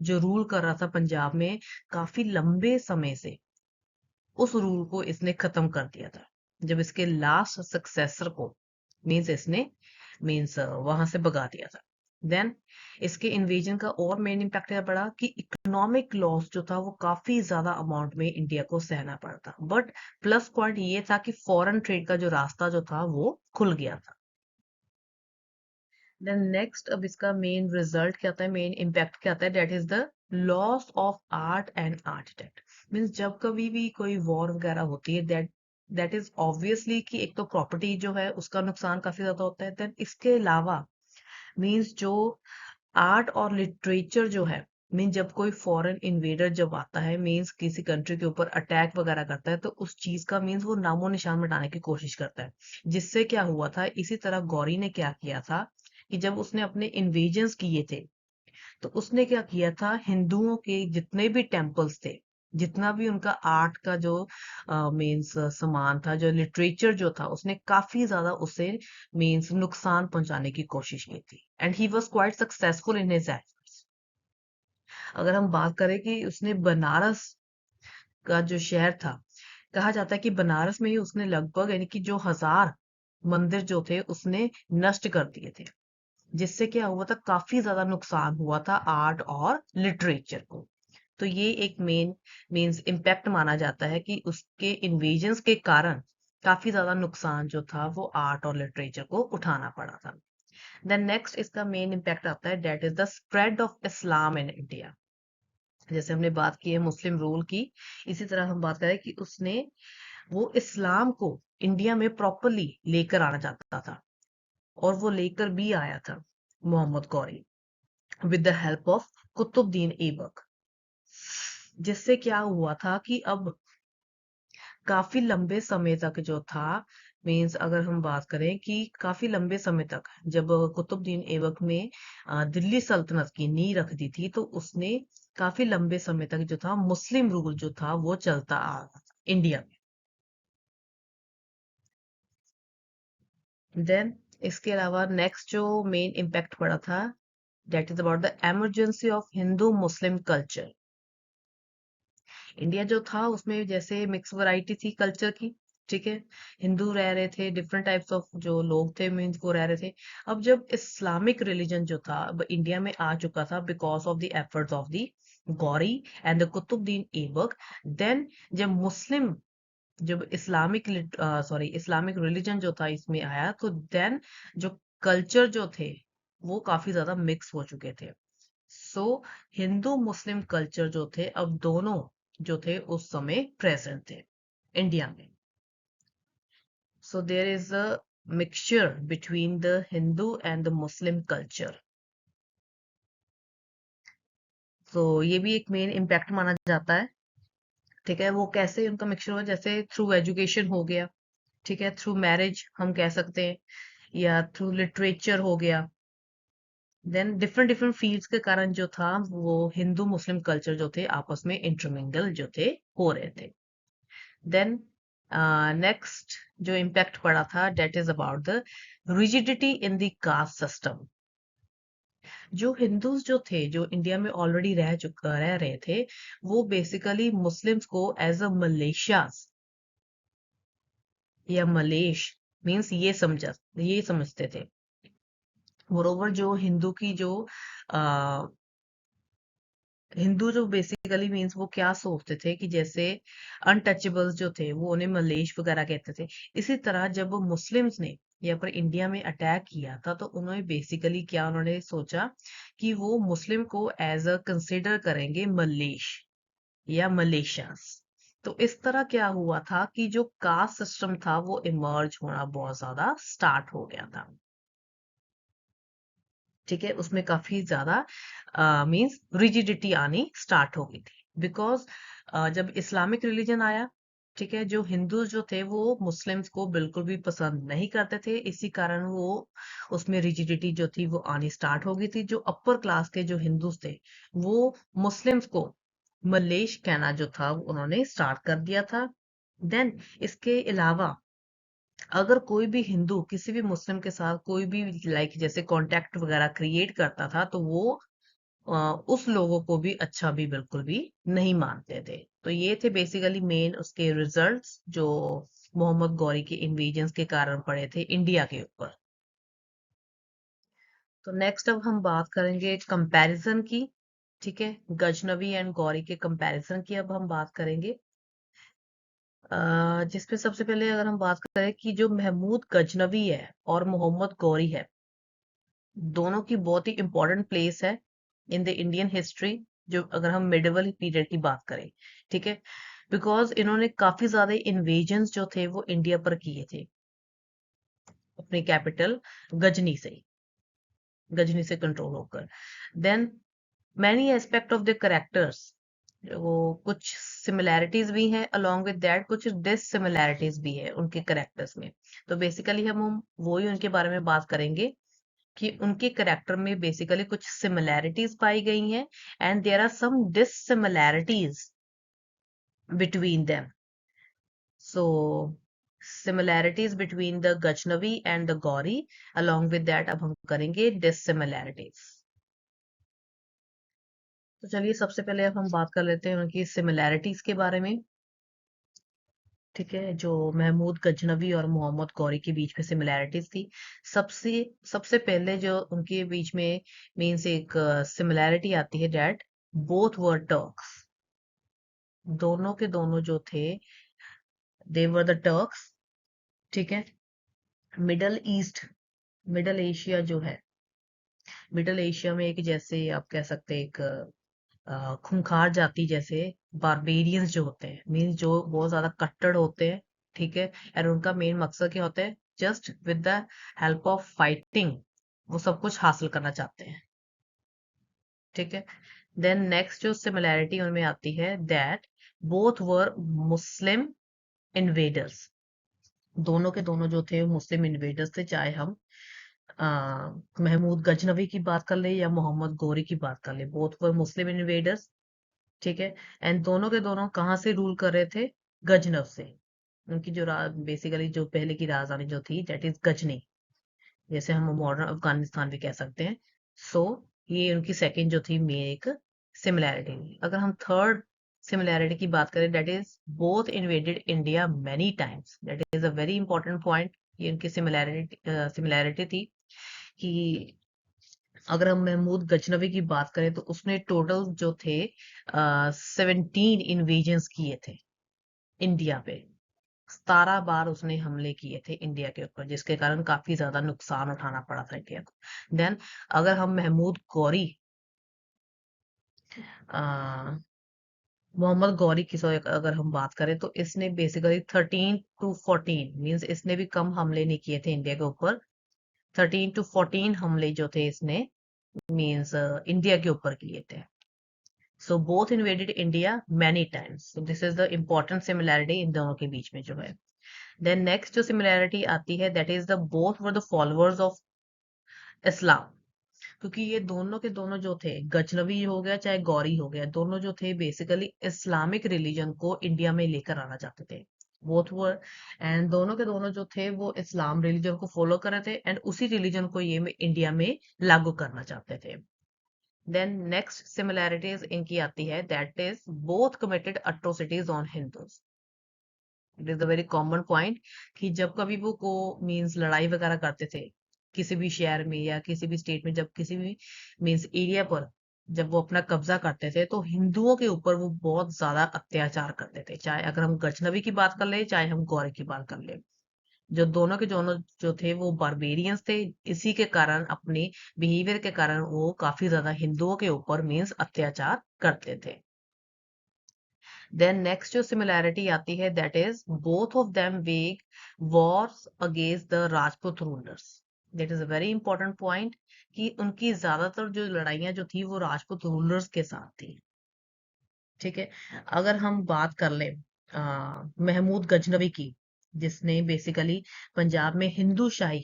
जो रूल कर रहा था पंजाब में काफी लंबे समय से, उस रूल को इसने खत्म कर दिया था जब इसके लास्ट सक्सेसर को मीन्स इसने मीन्स वहां से भगा दिया था। देन इसके इन्वेजन का और मेन इम्पैक्ट क्या पड़ा कि इकोनॉमिक लॉस जो था वो काफी ज्यादा अमाउंट में इंडिया को सहना पड़ा था, बट प्लस पॉइंट ये था कि फॉरेन ट्रेड का जो रास्ता जो था वो खुल गया था। देन नेक्स्ट, अब इसका मेन रिजल्ट क्या आता है, मेन इम्पैक्ट क्या आता है, that is the loss of art and architect. Means जब कभी भी कोई वॉर वगैरह होती है, दैट इज ऑब्वियसली कि एक तो प्रॉपर्टी जो है उसका नुकसान काफी ज्यादा होता है, देन इसके अलावा मीन्स जो आर्ट और लिटरेचर जो है मीन जब कोई फॉरेन इन्वेडर जब आता है, मीन्स किसी कंट्री के ऊपर अटैक वगैरह करता है, तो उस चीज का मीन्स वो नामो निशान मिटाने की कोशिश करता है। जिससे क्या हुआ था, इसी तरह गौरी ने क्या किया था कि जब उसने अपने इन्वेजन्स किए थे, तो उसने क्या किया था, हिंदुओं के जितने भी टेम्पल्स थे, जितना भी उनका आर्ट का जो मीन्स सामान था, जो लिटरेचर जो था, उसने काफी ज्यादा उसे मीन्स नुकसान पहुंचाने की कोशिश की थी। And he was quite successful in his efforts. अगर हम बात करें कि उसने बनारस का जो शहर था, कहा जाता है कि बनारस में ही उसने लगभग यानी कि जो 1000 मंदिर जो थे उसने नष्ट कर दिए थे। जिससे क्या हुआ था, काफी ज्यादा नुकसान हुआ था आर्ट और लिटरेचर को। तो ये एक मेन मीन्स इम्पैक्ट माना जाता है कि उसके इन्वेजन्स के कारण काफी ज्यादा नुकसान जो था वो आर्ट और लिटरेचर को उठाना पड़ा था। देन नेक्स्ट इसका मेन इम्पैक्ट आता है, that is the spread of Islam in India. जैसे हमने बात की है मुस्लिम रूल की, इसी तरह हम बात करें कि उसने वो इस्लाम को इंडिया में प्रॉपरली लेकर आना चाहता था, और वो लेकर भी आया था Mohammad Ghori, with the help of Qutbuddin Aibak. जिससे क्या हुआ था कि अब काफी लंबे समय तक जो था, मीन्स अगर हम बात करें कि काफी लंबे समय तक जब कुतुबुद्दीन ऐबक ने दिल्ली सल्तनत की नींव रख दी थी, तो उसने काफी लंबे समय तक जो था मुस्लिम रूल जो था वो चलता आ रहा था इंडिया में। देन इसके अलावा नेक्स्ट जो मेन इम्पैक्ट पड़ा था, that is about the emergency of Hindu Muslim culture. India जो था उसमें जैसे मिक्स वैरायटी थी कल्चर की, ठीक है, हिंदू रह रहे थे, डिफरेंट टाइप्स ऑफ जो लोग थे मीन्स वो रह रहे थे। अब जब इस्लामिक रिलीजन जो था अब इंडिया में आ चुका था because of the efforts of the Ghori and the Qutbuddin Aibak, then जब मुस्लिम जब इस्लामिक सॉरी इस्लामिक रिलीजन जो था इसमें आया, तो देन जो कल्चर जो थे वो काफी ज्यादा मिक्स हो चुके थे। सो हिंदू मुस्लिम कल्चर जो थे अब दोनों जो थे उस समय प्रेजेंट थे इंडिया में। So there is a mixture between the Hindu and the Muslim culture. तो ये भी एक मेन इम्पैक्ट माना जाता है। ठीक है, वो कैसे उनका मिक्सचर हुआ, जैसे थ्रू एजुकेशन हो गया, ठीक है, थ्रू मैरिज हम कह सकते हैं, या थ्रू लिटरेचर हो गया। देन डिफरेंट डिफरेंट फील्ड्स के कारण जो था वो हिंदू मुस्लिम कल्चर जो थे आपस में इंटरमिंगल जो थे हो रहे थे। देन नेक्स्ट जो इम्पैक्ट पड़ा था, that is about the rigidity in the caste system. जो हिंदूज जो थे जो इंडिया में ऑलरेडी रह रहे थे, वो बेसिकली मुस्लिम्स को एज अ मलेशियास या मलेश मीन्स ये समझते थे। मोरोवर जो हिंदू की जो हिंदू जो बेसिकली मीन्स वो क्या सोचते थे कि जैसे अनटचेबल्स जो थे वो उन्हें मलेश वगैरह कहते थे। इसी तरह जब मुस्लिम्स ने यहाँ पर इंडिया में अटैक किया था, तो उन्होंने बेसिकली क्या उन्होंने सोचा कि वो मुस्लिम को एज अ कंसिडर करेंगे मलेश या मलेशियास। तो इस तरह क्या हुआ था कि जो कास्ट सिस्टम था वो इमर्ज होना बहुत ज्यादा स्टार्ट हो गया था। ठीक है, उसमें काफी ज्यादा मींस रिजिडिटी आनी स्टार्ट हो गई थी बिकॉज जब इस्लामिक रिलीजन आया, ठीक है, जो हिंदू जो थे वो मुस्लिम्स को बिल्कुल भी पसंद नहीं करते थे, इसी कारण वो उसमें रिजिडिटी जो थी वो आनी स्टार्ट हो गई थी। जो अपर क्लास के जो हिंदूज थे वो मुस्लिम्स को मलेश कहना जो था वो उन्होंने स्टार्ट कर दिया था। देन इसके अलावा अगर कोई भी हिंदू किसी भी मुस्लिम के साथ कोई भी लाइक जैसे कांटेक्ट वगैरह क्रिएट करता था, तो वो उस लोगों को भी अच्छा भी बिल्कुल भी नहीं मानते थे। तो ये थे बेसिकली मेन उसके रिजल्ट्स जो मोहम्मद गौरी के इन्वेजन्स के कारण पड़े थे इंडिया के ऊपर। तो नेक्स्ट अब हम बात करेंगे कंपैरिजन की। ठीक है, गजनवी एंड गौरी के कंपैरिजन की अब हम बात करेंगे। जिसमें सबसे पहले अगर हम बात करें कि जो महमूद गजनवी है और मोहम्मद गौरी है, दोनों की बहुत ही इंपॉर्टेंट प्लेस है इन द इंडियन हिस्ट्री, जो अगर हम मिडिवल पीरियड की बात करें। ठीक है, बिकॉज इन्होंने काफी ज्यादा इन्वेजन्स जो थे वो इंडिया पर किए थे अपनी कैपिटल गजनी से गजनी से कंट्रोल होकर। Then many aspect of the characters, वो कुछ सिमिलैरिटीज भी हैं, अलोंग विद दैट कुछ डिससिमिलैरिटीज भी है उनके करेक्टर्स में। तो बेसिकली हम वो ही उनके बारे में बात करेंगे कि उनके करेक्टर में बेसिकली कुछ सिमिलैरिटीज पाई गई हैं and there are some dissimilarities between them. So similarities between the Ghaznavi and the Gauri, along with that अब हम करेंगे dissimilarities। तो चलिए सबसे पहले अब हम बात कर लेते हैं उनकी सिमिलैरिटीज के बारे में। ठीक है, जो महमूद गजनवी और मोहम्मद गौरी के बीच में सिमिलैरिटीज थी, सबसे सबसे पहले जो उनके बीच में मीन्स एक सिमिलैरिटी आती है डेट बोथ वर टर्क्स। दोनों के दोनों जो थे दे वर द टर्क्स। ठीक है, मिडल ईस्ट, मिडल एशिया जो है, मिडल एशिया में एक जैसे आप कह सकते हैं एक खूंखार जाति जैसे बारबेरियंस जो होते हैं, मीन्स जो बहुत ज्यादा कट्टर होते हैं। ठीक है, और उनका मेन मकसद क्या होता है, just with the help of fighting वो सब कुछ हासिल करना चाहते हैं। ठीक है, देन नेक्स्ट जो सिमिलैरिटी उनमें आती है that both were Muslim invaders. दोनों के दोनों जो थे मुस्लिम इन्वेडर्स थे, चाहे हम महमूद गजनवी की बात कर ले या मोहम्मद गौरी की बात कर ले, बोथ वर मुस्लिम इन्वेडर्स। ठीक है, एंड दोनों के दोनों कहाँ से रूल कर रहे थे, गजनव से। उनकी जो बेसिकली जो पहले की राजधानी जो थी दैट इज गजनी, जैसे हम मॉडर्न अफगानिस्तान भी कह सकते हैं। सो ये उनकी सेकंड जो थी मेन एक सिमिलैरिटी। अगर हम थर्ड सिमिलैरिटी की बात करें that is both invaded India many times, that is a very important point. ये उनकी सिमिलैरिटी थी कि अगर हम महमूद गजनवी की बात करें तो उसने टोटल जो थे 17 इन्वेजन्स किए थे इंडिया पे। 17 बार उसने हमले किए थे इंडिया के ऊपर, जिसके कारण काफी ज्यादा नुकसान उठाना पड़ा था इंडिया को। देन अगर हम महमूद गौरी मोहम्मद गौरी की अगर हम बात करें तो इसने बेसिकली 13 to 14 मीन्स इसने भी कम हमले नहीं किए थे इंडिया के ऊपर। 13 to 14 हमले जो थे इसने मीन्स इंडिया के ऊपर किए थे। So both invaded India many times. So this is the important similarity इन दोनों के बीच में जो है। Then next जो similarity आती है that is the both were the followers of Islam। क्योंकि ये दोनों के दोनों जो थे, गजनवी हो गया चाहे गौरी हो गया, दोनों जो थे बेसिकली इस्लामिक रिलीजन को इंडिया में लेकर आना चाहते थे। बोथ वर एंड दोनों के दोनों जो थे वो इस्लाम रिलीजन को फॉलो कर रहे थे एंड उसी रिलीजन को ये इंडिया में लागू करना चाहते थे। देन नेक्स्ट सिमिलैरिटीज इनकी आती है that is both committed atrocities on Hindus. It is the very common point कि जब कभी वो को मींस लड़ाई वगैरह करते थे किसी भी शहर में या किसी भी स्टेट में, जब किसी भी मींस एरिया पर जब वो अपना कब्जा करते थे तो हिंदुओं के ऊपर वो बहुत ज्यादा अत्याचार करते थे। चाहे अगर हम गजनवी की बात कर ले चाहे हम गौरी की बात कर ले, जो दोनों के दोनों जो थे वो बारबेरियंस थे। इसी के कारण अपने बिहेवियर के कारण वो काफी ज्यादा हिंदुओं के ऊपर मीन्स अत्याचार करते थे। देन नेक्स्ट जो सिमिलैरिटी आती है that is both of them वेग wars against the Rajput rulers. That is a very important point कि उनकी ज्यादातर जो लड़ाइयां जो थी वो राजपूत रूलर्स के साथ थी। ठीक है, अगर हम बात कर ले महमूद गजनवी की, जिसने बेसिकली पंजाब में हिंदू शाही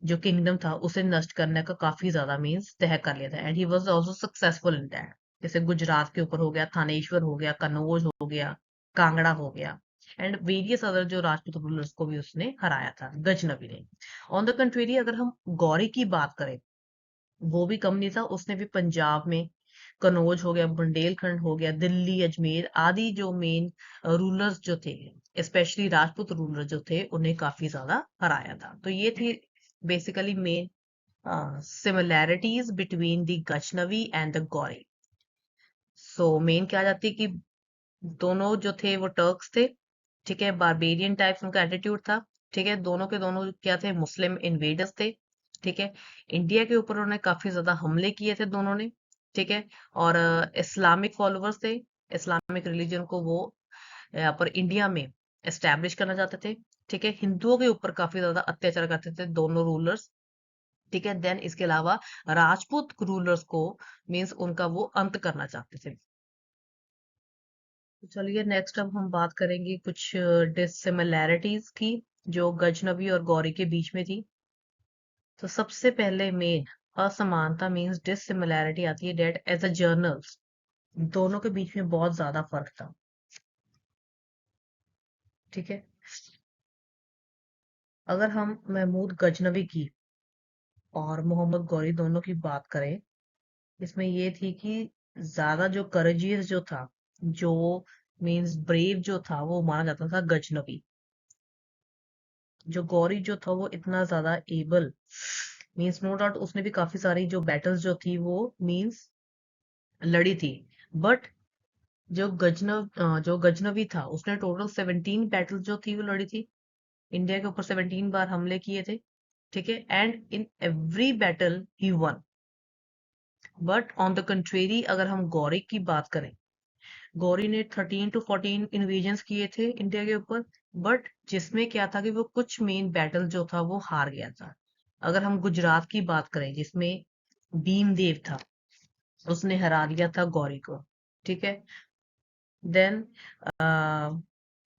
जो किंगडम था उसे नष्ट करने का काफी ज्यादा मीन्स तय कर लिया था and he was also successful in that. जैसे गुजरात के ऊपर हो गया, थानेश्वर हो गया, कन्नौज हो गया, कांगड़ा हो गया एंड वेरियस अदर जो राजपूत रूलर्स को भी उसने हराया था गजनवी ने। ऑन द कंट्री अगर हम गौरी की बात करें, वो भी कम नहीं था, उसने भी पंजाब में कन्नौज हो गया, बुंदेलखंड हो गया, दिल्ली, अजमेर आदि जो मेन रूलर्स जो थे, स्पेशली राजपूत रूलर जो थे, उन्हें काफी ज्यादा हराया था। तो ये थी basically main similarities between the Ghaznavi and the Gauri. So main क्या आ जाती है कि दोनों जो थे वो टर्क्स थे। ठीक है, बारबेरियन टाइप उनका एटीट्यूड था। ठीक है, दोनों के दोनों क्या थे, मुस्लिम इन्वेडर्स थे। ठीक है, इंडिया के ऊपर उन्होंने काफी ज्यादा हमले किए थे दोनों ने। ठीक है, और इस्लामिक फॉलोअर्स थे, इस्लामिक रिलीजन को वो यहाँ पर इंडिया में एस्टेब्लिश करना चाहते थे। ठीक है, हिंदुओं के ऊपर काफी ज्यादा अत्याचार करते थे दोनों रूलर्स। ठीक है। देन इसके अलावा राजपूत रूलर्स को मीन्स उनका वो अंत करना चाहते थे। तो चलिए नेक्स्ट अब हम बात करेंगे कुछ डिसिमिलैरिटीज की जो गजनबी और गौरी के बीच में थी। तो सबसे पहले मेन असमानता मीन्स डिसिमिलैरिटी आती है डेट एज अ जर्नल्स दोनों के बीच में बहुत ज्यादा फर्क था। ठीक है। अगर हम महमूद गजनवी की और मोहम्मद गौरी दोनों की बात करें, इसमें ये थी कि ज्यादा जो करेजियस जो था, जो मीन्स ब्रेव जो था, वो माना जाता था गजनवी। जो गौरी जो था वो इतना ज्यादा एबल मीन्स नो डाउट उसने भी काफी सारी जो बैटल्स जो थी वो मीन्स लड़ी थी। बट जो गजनवी था उसने टोटल 17 बैटल जो थी वो लड़ी थी। इंडिया के ऊपर 17 बार हमले किए थे। ठीक है। And in every battle he one. But on the contrary अगर हम गौरी की बात करें, गौरी ने 13 to 14 इन्वेजन्स किए थे इंडिया के ऊपर। बट जिसमें क्या था कि वो कुछ मेन बैटल जो था वो हार गया था। अगर हम गुजरात की बात करें जिसमें भीमदेव था, उसने हरा दिया था गौरी को। ठीक है। देन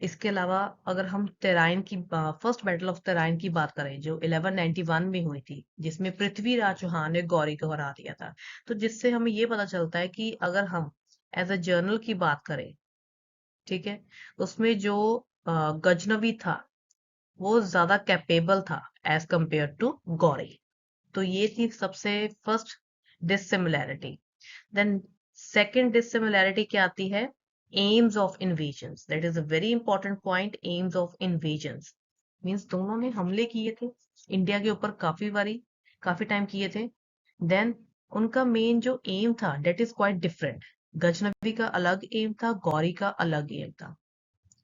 इसके अलावा अगर हम तेराइन की फर्स्ट बैटल ऑफ तेराइन की बात करें जो 1191 में हुई थी, जिसमें पृथ्वीराज चौहान ने गौरी को हरा दिया था। तो जिससे हमें ये पता चलता है कि अगर हम एज अ जर्नल की बात करें, ठीक है, उसमें जो गजनवी था वो ज्यादा कैपेबल था एज कंपेयर टू गौरी। तो ये थी सबसे first dissimilarity. Then second dissimilarity क्या आती है? Aims of invasions. That is a very important point. Aims of invasions means दोनों ने हमले किए थे इंडिया के ऊपर काफी बारी, काफी टाइम किए थे। देन उनका मेन जो एम था that is quite different. Ghaznavi का अलग एम था, गौरी का अलग एम था।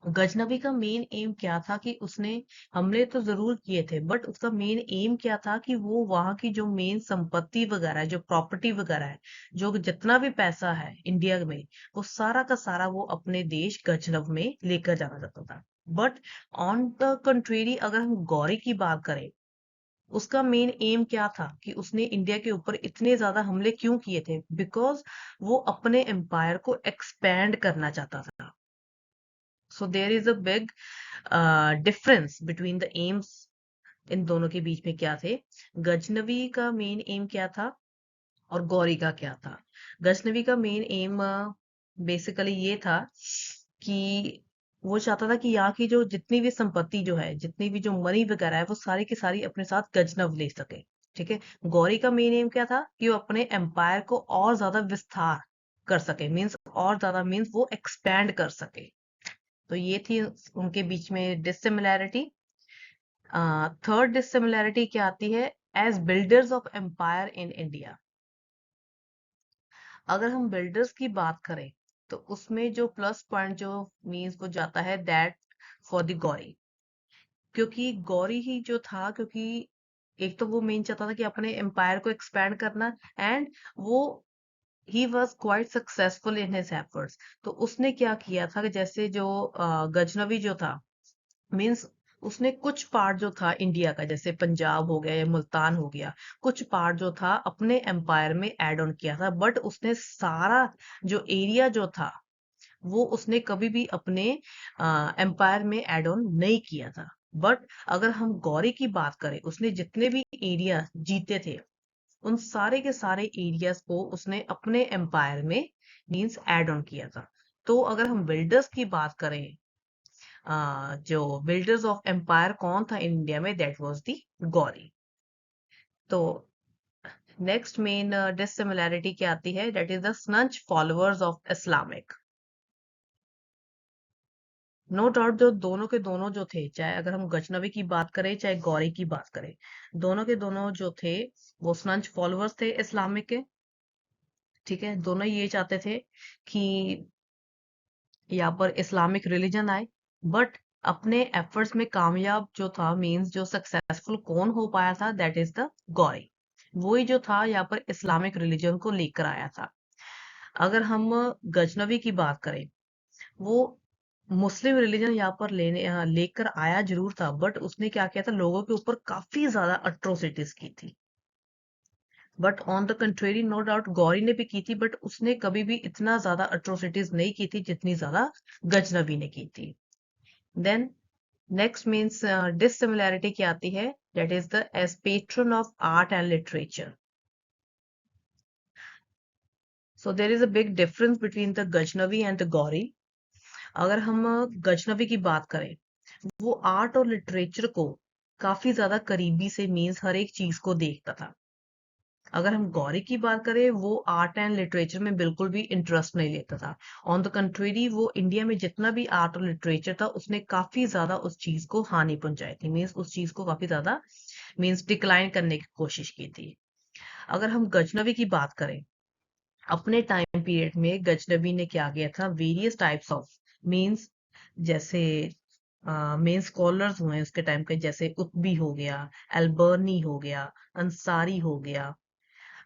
गजनबी का मेन एम क्या था कि उसने हमले तो जरूर किए थे, बट उसका मेन एम क्या था कि वो वहां की जो मेन संपत्ति वगैरह है, जो प्रॉपर्टी वगैरह है, जो जितना भी पैसा है इंडिया में, वो सारा का सारा वो अपने देश गजनब में लेकर जाना चाहता था। बट ऑन द कंट्रेरी अगर हम गौरी की बात करें, उसका मेन एम क्या था कि उसने इंडिया के ऊपर इतने ज्यादा हमले क्यों किए थे? बिकॉज वो अपने एम्पायर को एक्सपैंड करना चाहता था। So there is a big difference between the aims. इन दोनों के बीच में क्या थे? गजनवी का मेन एम क्या था और गौरी का क्या था? गजनवी का मेन एम बेसिकली ये था कि वो चाहता था कि यहाँ की जो जितनी भी संपत्ति जो है, जितनी भी जो मनी वगैरह है, वो सारी की सारी अपने साथ गजनव ले सके। ठीक है। गौरी का मेन एम क्या था कि वो अपने एम्पायर को और ज्यादा विस्तार कर सके, मीन्स और ज्यादा मीन्स वो एक्सपैंड कर सके। तो ये थी उनके बीच में डिसिमिलैरिटी। थर्ड डिसिमिलैरिटी क्या आती है? As builders of empire in India. अगर हम बिल्डर्स की बात करें तो उसमें जो प्लस पॉइंट जो मीन्स वो जाता है दैट फॉर द गौरी। क्योंकि गौरी ही जो था, क्योंकि एक तो वो मेन चाहता था कि अपने एम्पायर को एक्सपैंड करना, एंड वो ही was quite successful in his efforts. तो उसने क्या किया था कि जैसे जो गजनवी जो था, मीन्स उसने कुछ पार्ट जो था इंडिया का, जैसे पंजाब हो गया या मुल्तान हो गया, कुछ पार्ट जो था अपने एम्पायर में ऐड ऑन किया था। बट उसने सारा जो एरिया जो था वो उसने कभी भी अपने एम्पायर में ऐड ऑन नहीं किया था। बट अगर हम गौरी की बात करें, उसने जितने भी एरिया जीते थे उन सारे के सारे एरियाज को उसने अपने एम्पायर में मीन्स ऐड ऑन किया था। तो अगर हम बिल्डर्स की बात करें, जो बिल्डर्स ऑफ एम्पायर कौन था इंडिया में? That was the Ghori. तो नेक्स्ट मेन डिसिमिलैरिटी क्या आती है? That is the staunch followers of Islamic. No doubt जो दोनों के दोनों जो थे, चाहे अगर हम गजनवी की बात करें चाहे गौरी की बात करें, दोनों के दोनों जो थे वो स्नंच फॉलोअर्स थे इस्लामिक के। ठीक है। दोनों ये चाहते थे कि यहाँ पर इस्लामिक रिलीजन आए। बट अपने एफर्ट्स में कामयाब जो था, मींस जो सक्सेसफुल कौन हो पाया था? That is the Gauri. वही जो था यहाँ पर इस्लामिक रिलीजन को लेकर आया था। अगर हम गजनवी की बात करें, वो मुस्लिम रिलीजन यहाँ पर लेकर आया जरूर था, बट उसने क्या किया था? लोगों के ऊपर काफी ज्यादा अट्रोसिटीज की थी। But on the contrary no doubt Ghori ने भी की थी, बट उसने कभी भी इतना ज्यादा अट्रोसिटीज नहीं की थी जितनी ज्यादा गजनबी ने की थी. देन नेक्स्ट मीन्स डिसिमिलैरिटी क्या आती है, that is the as patron of art and literature. So there is a big difference between the Ghaznavi and the Ghori. अगर हम गजनवी की बात करें, वो आर्ट और लिटरेचर को काफी ज्यादा करीबी से मीन्स हर एक चीज को देखता था. अगर हम गौरी की बात करें, वो आर्ट एंड लिटरेचर में बिल्कुल भी इंटरेस्ट नहीं लेता था. ऑन द कंट्रेरी वो इंडिया में जितना भी आर्ट और लिटरेचर था उसने काफी ज्यादा उस चीज को हानि पहुंचाई थी, मीन्स उस चीज को काफी ज्यादा मीन्स डिक्लाइन करने की कोशिश की थी. अगर हम गजनवी की बात करें, अपने टाइम पीरियड में गजनबी ने क्या किया था, वेरियस टाइप्स ऑफ मीन्स जैसे मेन स्कॉलर्स हुए उसके टाइम के, जैसे कुतबी हो गया, एल्बर्नी हो गया, अंसारी हो गया,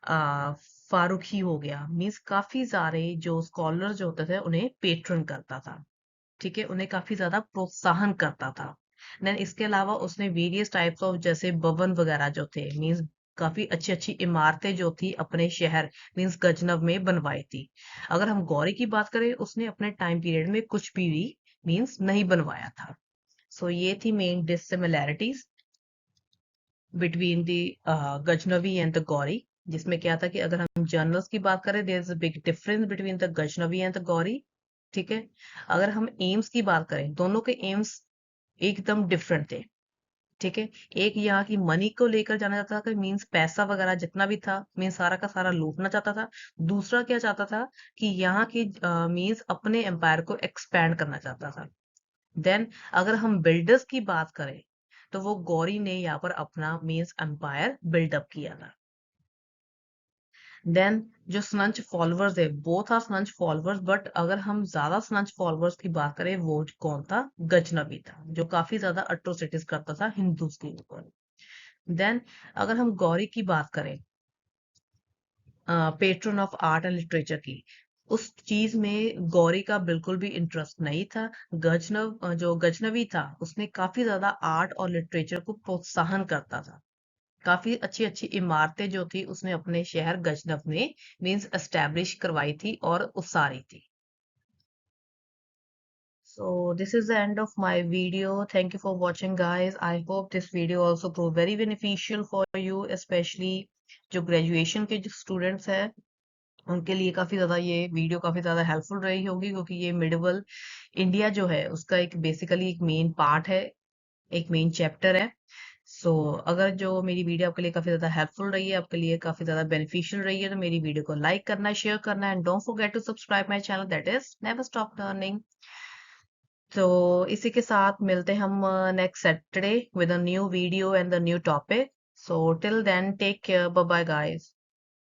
फारूकी हो गया, मीन्स काफी सारे जो स्कॉलर जो होते थे उन्हें पेट्रन करता था. ठीक है, उन्हें काफी ज्यादा प्रोत्साहन करता था. देन इसके अलावा उसने वेरियस टाइप्स ऑफ जैसे भवन वगैरह जो थे, मीन्स काफी अच्छी अच्छी इमारतें जो थी अपने शहर मीन्स गजनव में बनवाई थी. अगर हम गौरी की बात करें, उसने अपने टाइम पीरियड में कुछ भी मीन्स नहीं बनवाया था. सो ये थी main dissimilarities between the Ghaznavi and the Gauri, जिसमें क्या था कि अगर हम जर्नल्स की बात करें, there is a big difference between the Ghaznavi and the Ghori. ठीक है, अगर हम एम्स की बात करें, दोनों के एम्स एकदम डिफरेंट थे. ठीक है, एक यहाँ की मनी को लेकर जाना जाता था, मीन्स पैसा वगैरह जितना भी था मीन्स सारा का सारा लूटना चाहता था. दूसरा क्या चाहता था कि यहाँ की मीन्स अपने एम्पायर को एक्सपैंड करना चाहता था. देन अगर हम बिल्डर्स की बात करें, तो वो गौरी ने यहाँ पर अपना मीन्स एम्पायर बिल्डअप किया था. देन जो स्नंच फॉलोअर्स है, बोथ आर स्नंच फॉलोअर्स, बट अगर हम ज्यादा स्नंच फॉलोअर्स की बात करें, वो कौन था, गजनबी था, जो काफी ज्यादा अट्रोसिटीज करता था हिंदूज के ऊपर. देन अगर हम गौरी की बात करें, patron of art and literature की, उस चीज में गौरी का बिल्कुल भी इंटरेस्ट नहीं था. जो गजनवी था उसने काफी ज्यादा आर्ट और लिटरेचर को प्रोत्साहन करता था. काफी अच्छी अच्छी इमारतें जो थी उसने अपने शहर गजनव में मीन्स एस्टेब्लिश करवाई थी और उसारी थी. So this is the end of my video. Thank you for watching, guys. I hope this video also prove very beneficial for you, especially जो ग्रेजुएशन के जो स्टूडेंट्स हैं उनके लिए काफी ज्यादा ये वीडियो काफी ज्यादा हेल्पफुल रही होगी, क्योंकि ये मिडिवल इंडिया जो है उसका एक बेसिकली एक मेन पार्ट है, एक मेन चैप्टर है. सो अगर जो मेरी वीडियो आपके लिए काफी ज्यादा हेल्पफुल रही है, आपके लिए काफी ज्यादा बेनिफिशियल रही है, तो मेरी वीडियो को लाइक करना, शेयर करना, and don't forget to subscribe my channel, that is never stop learning. तो इसी के साथ मिलते हैं हम next Saturday with a new video and the new topic. So till then take care, bye bye guys.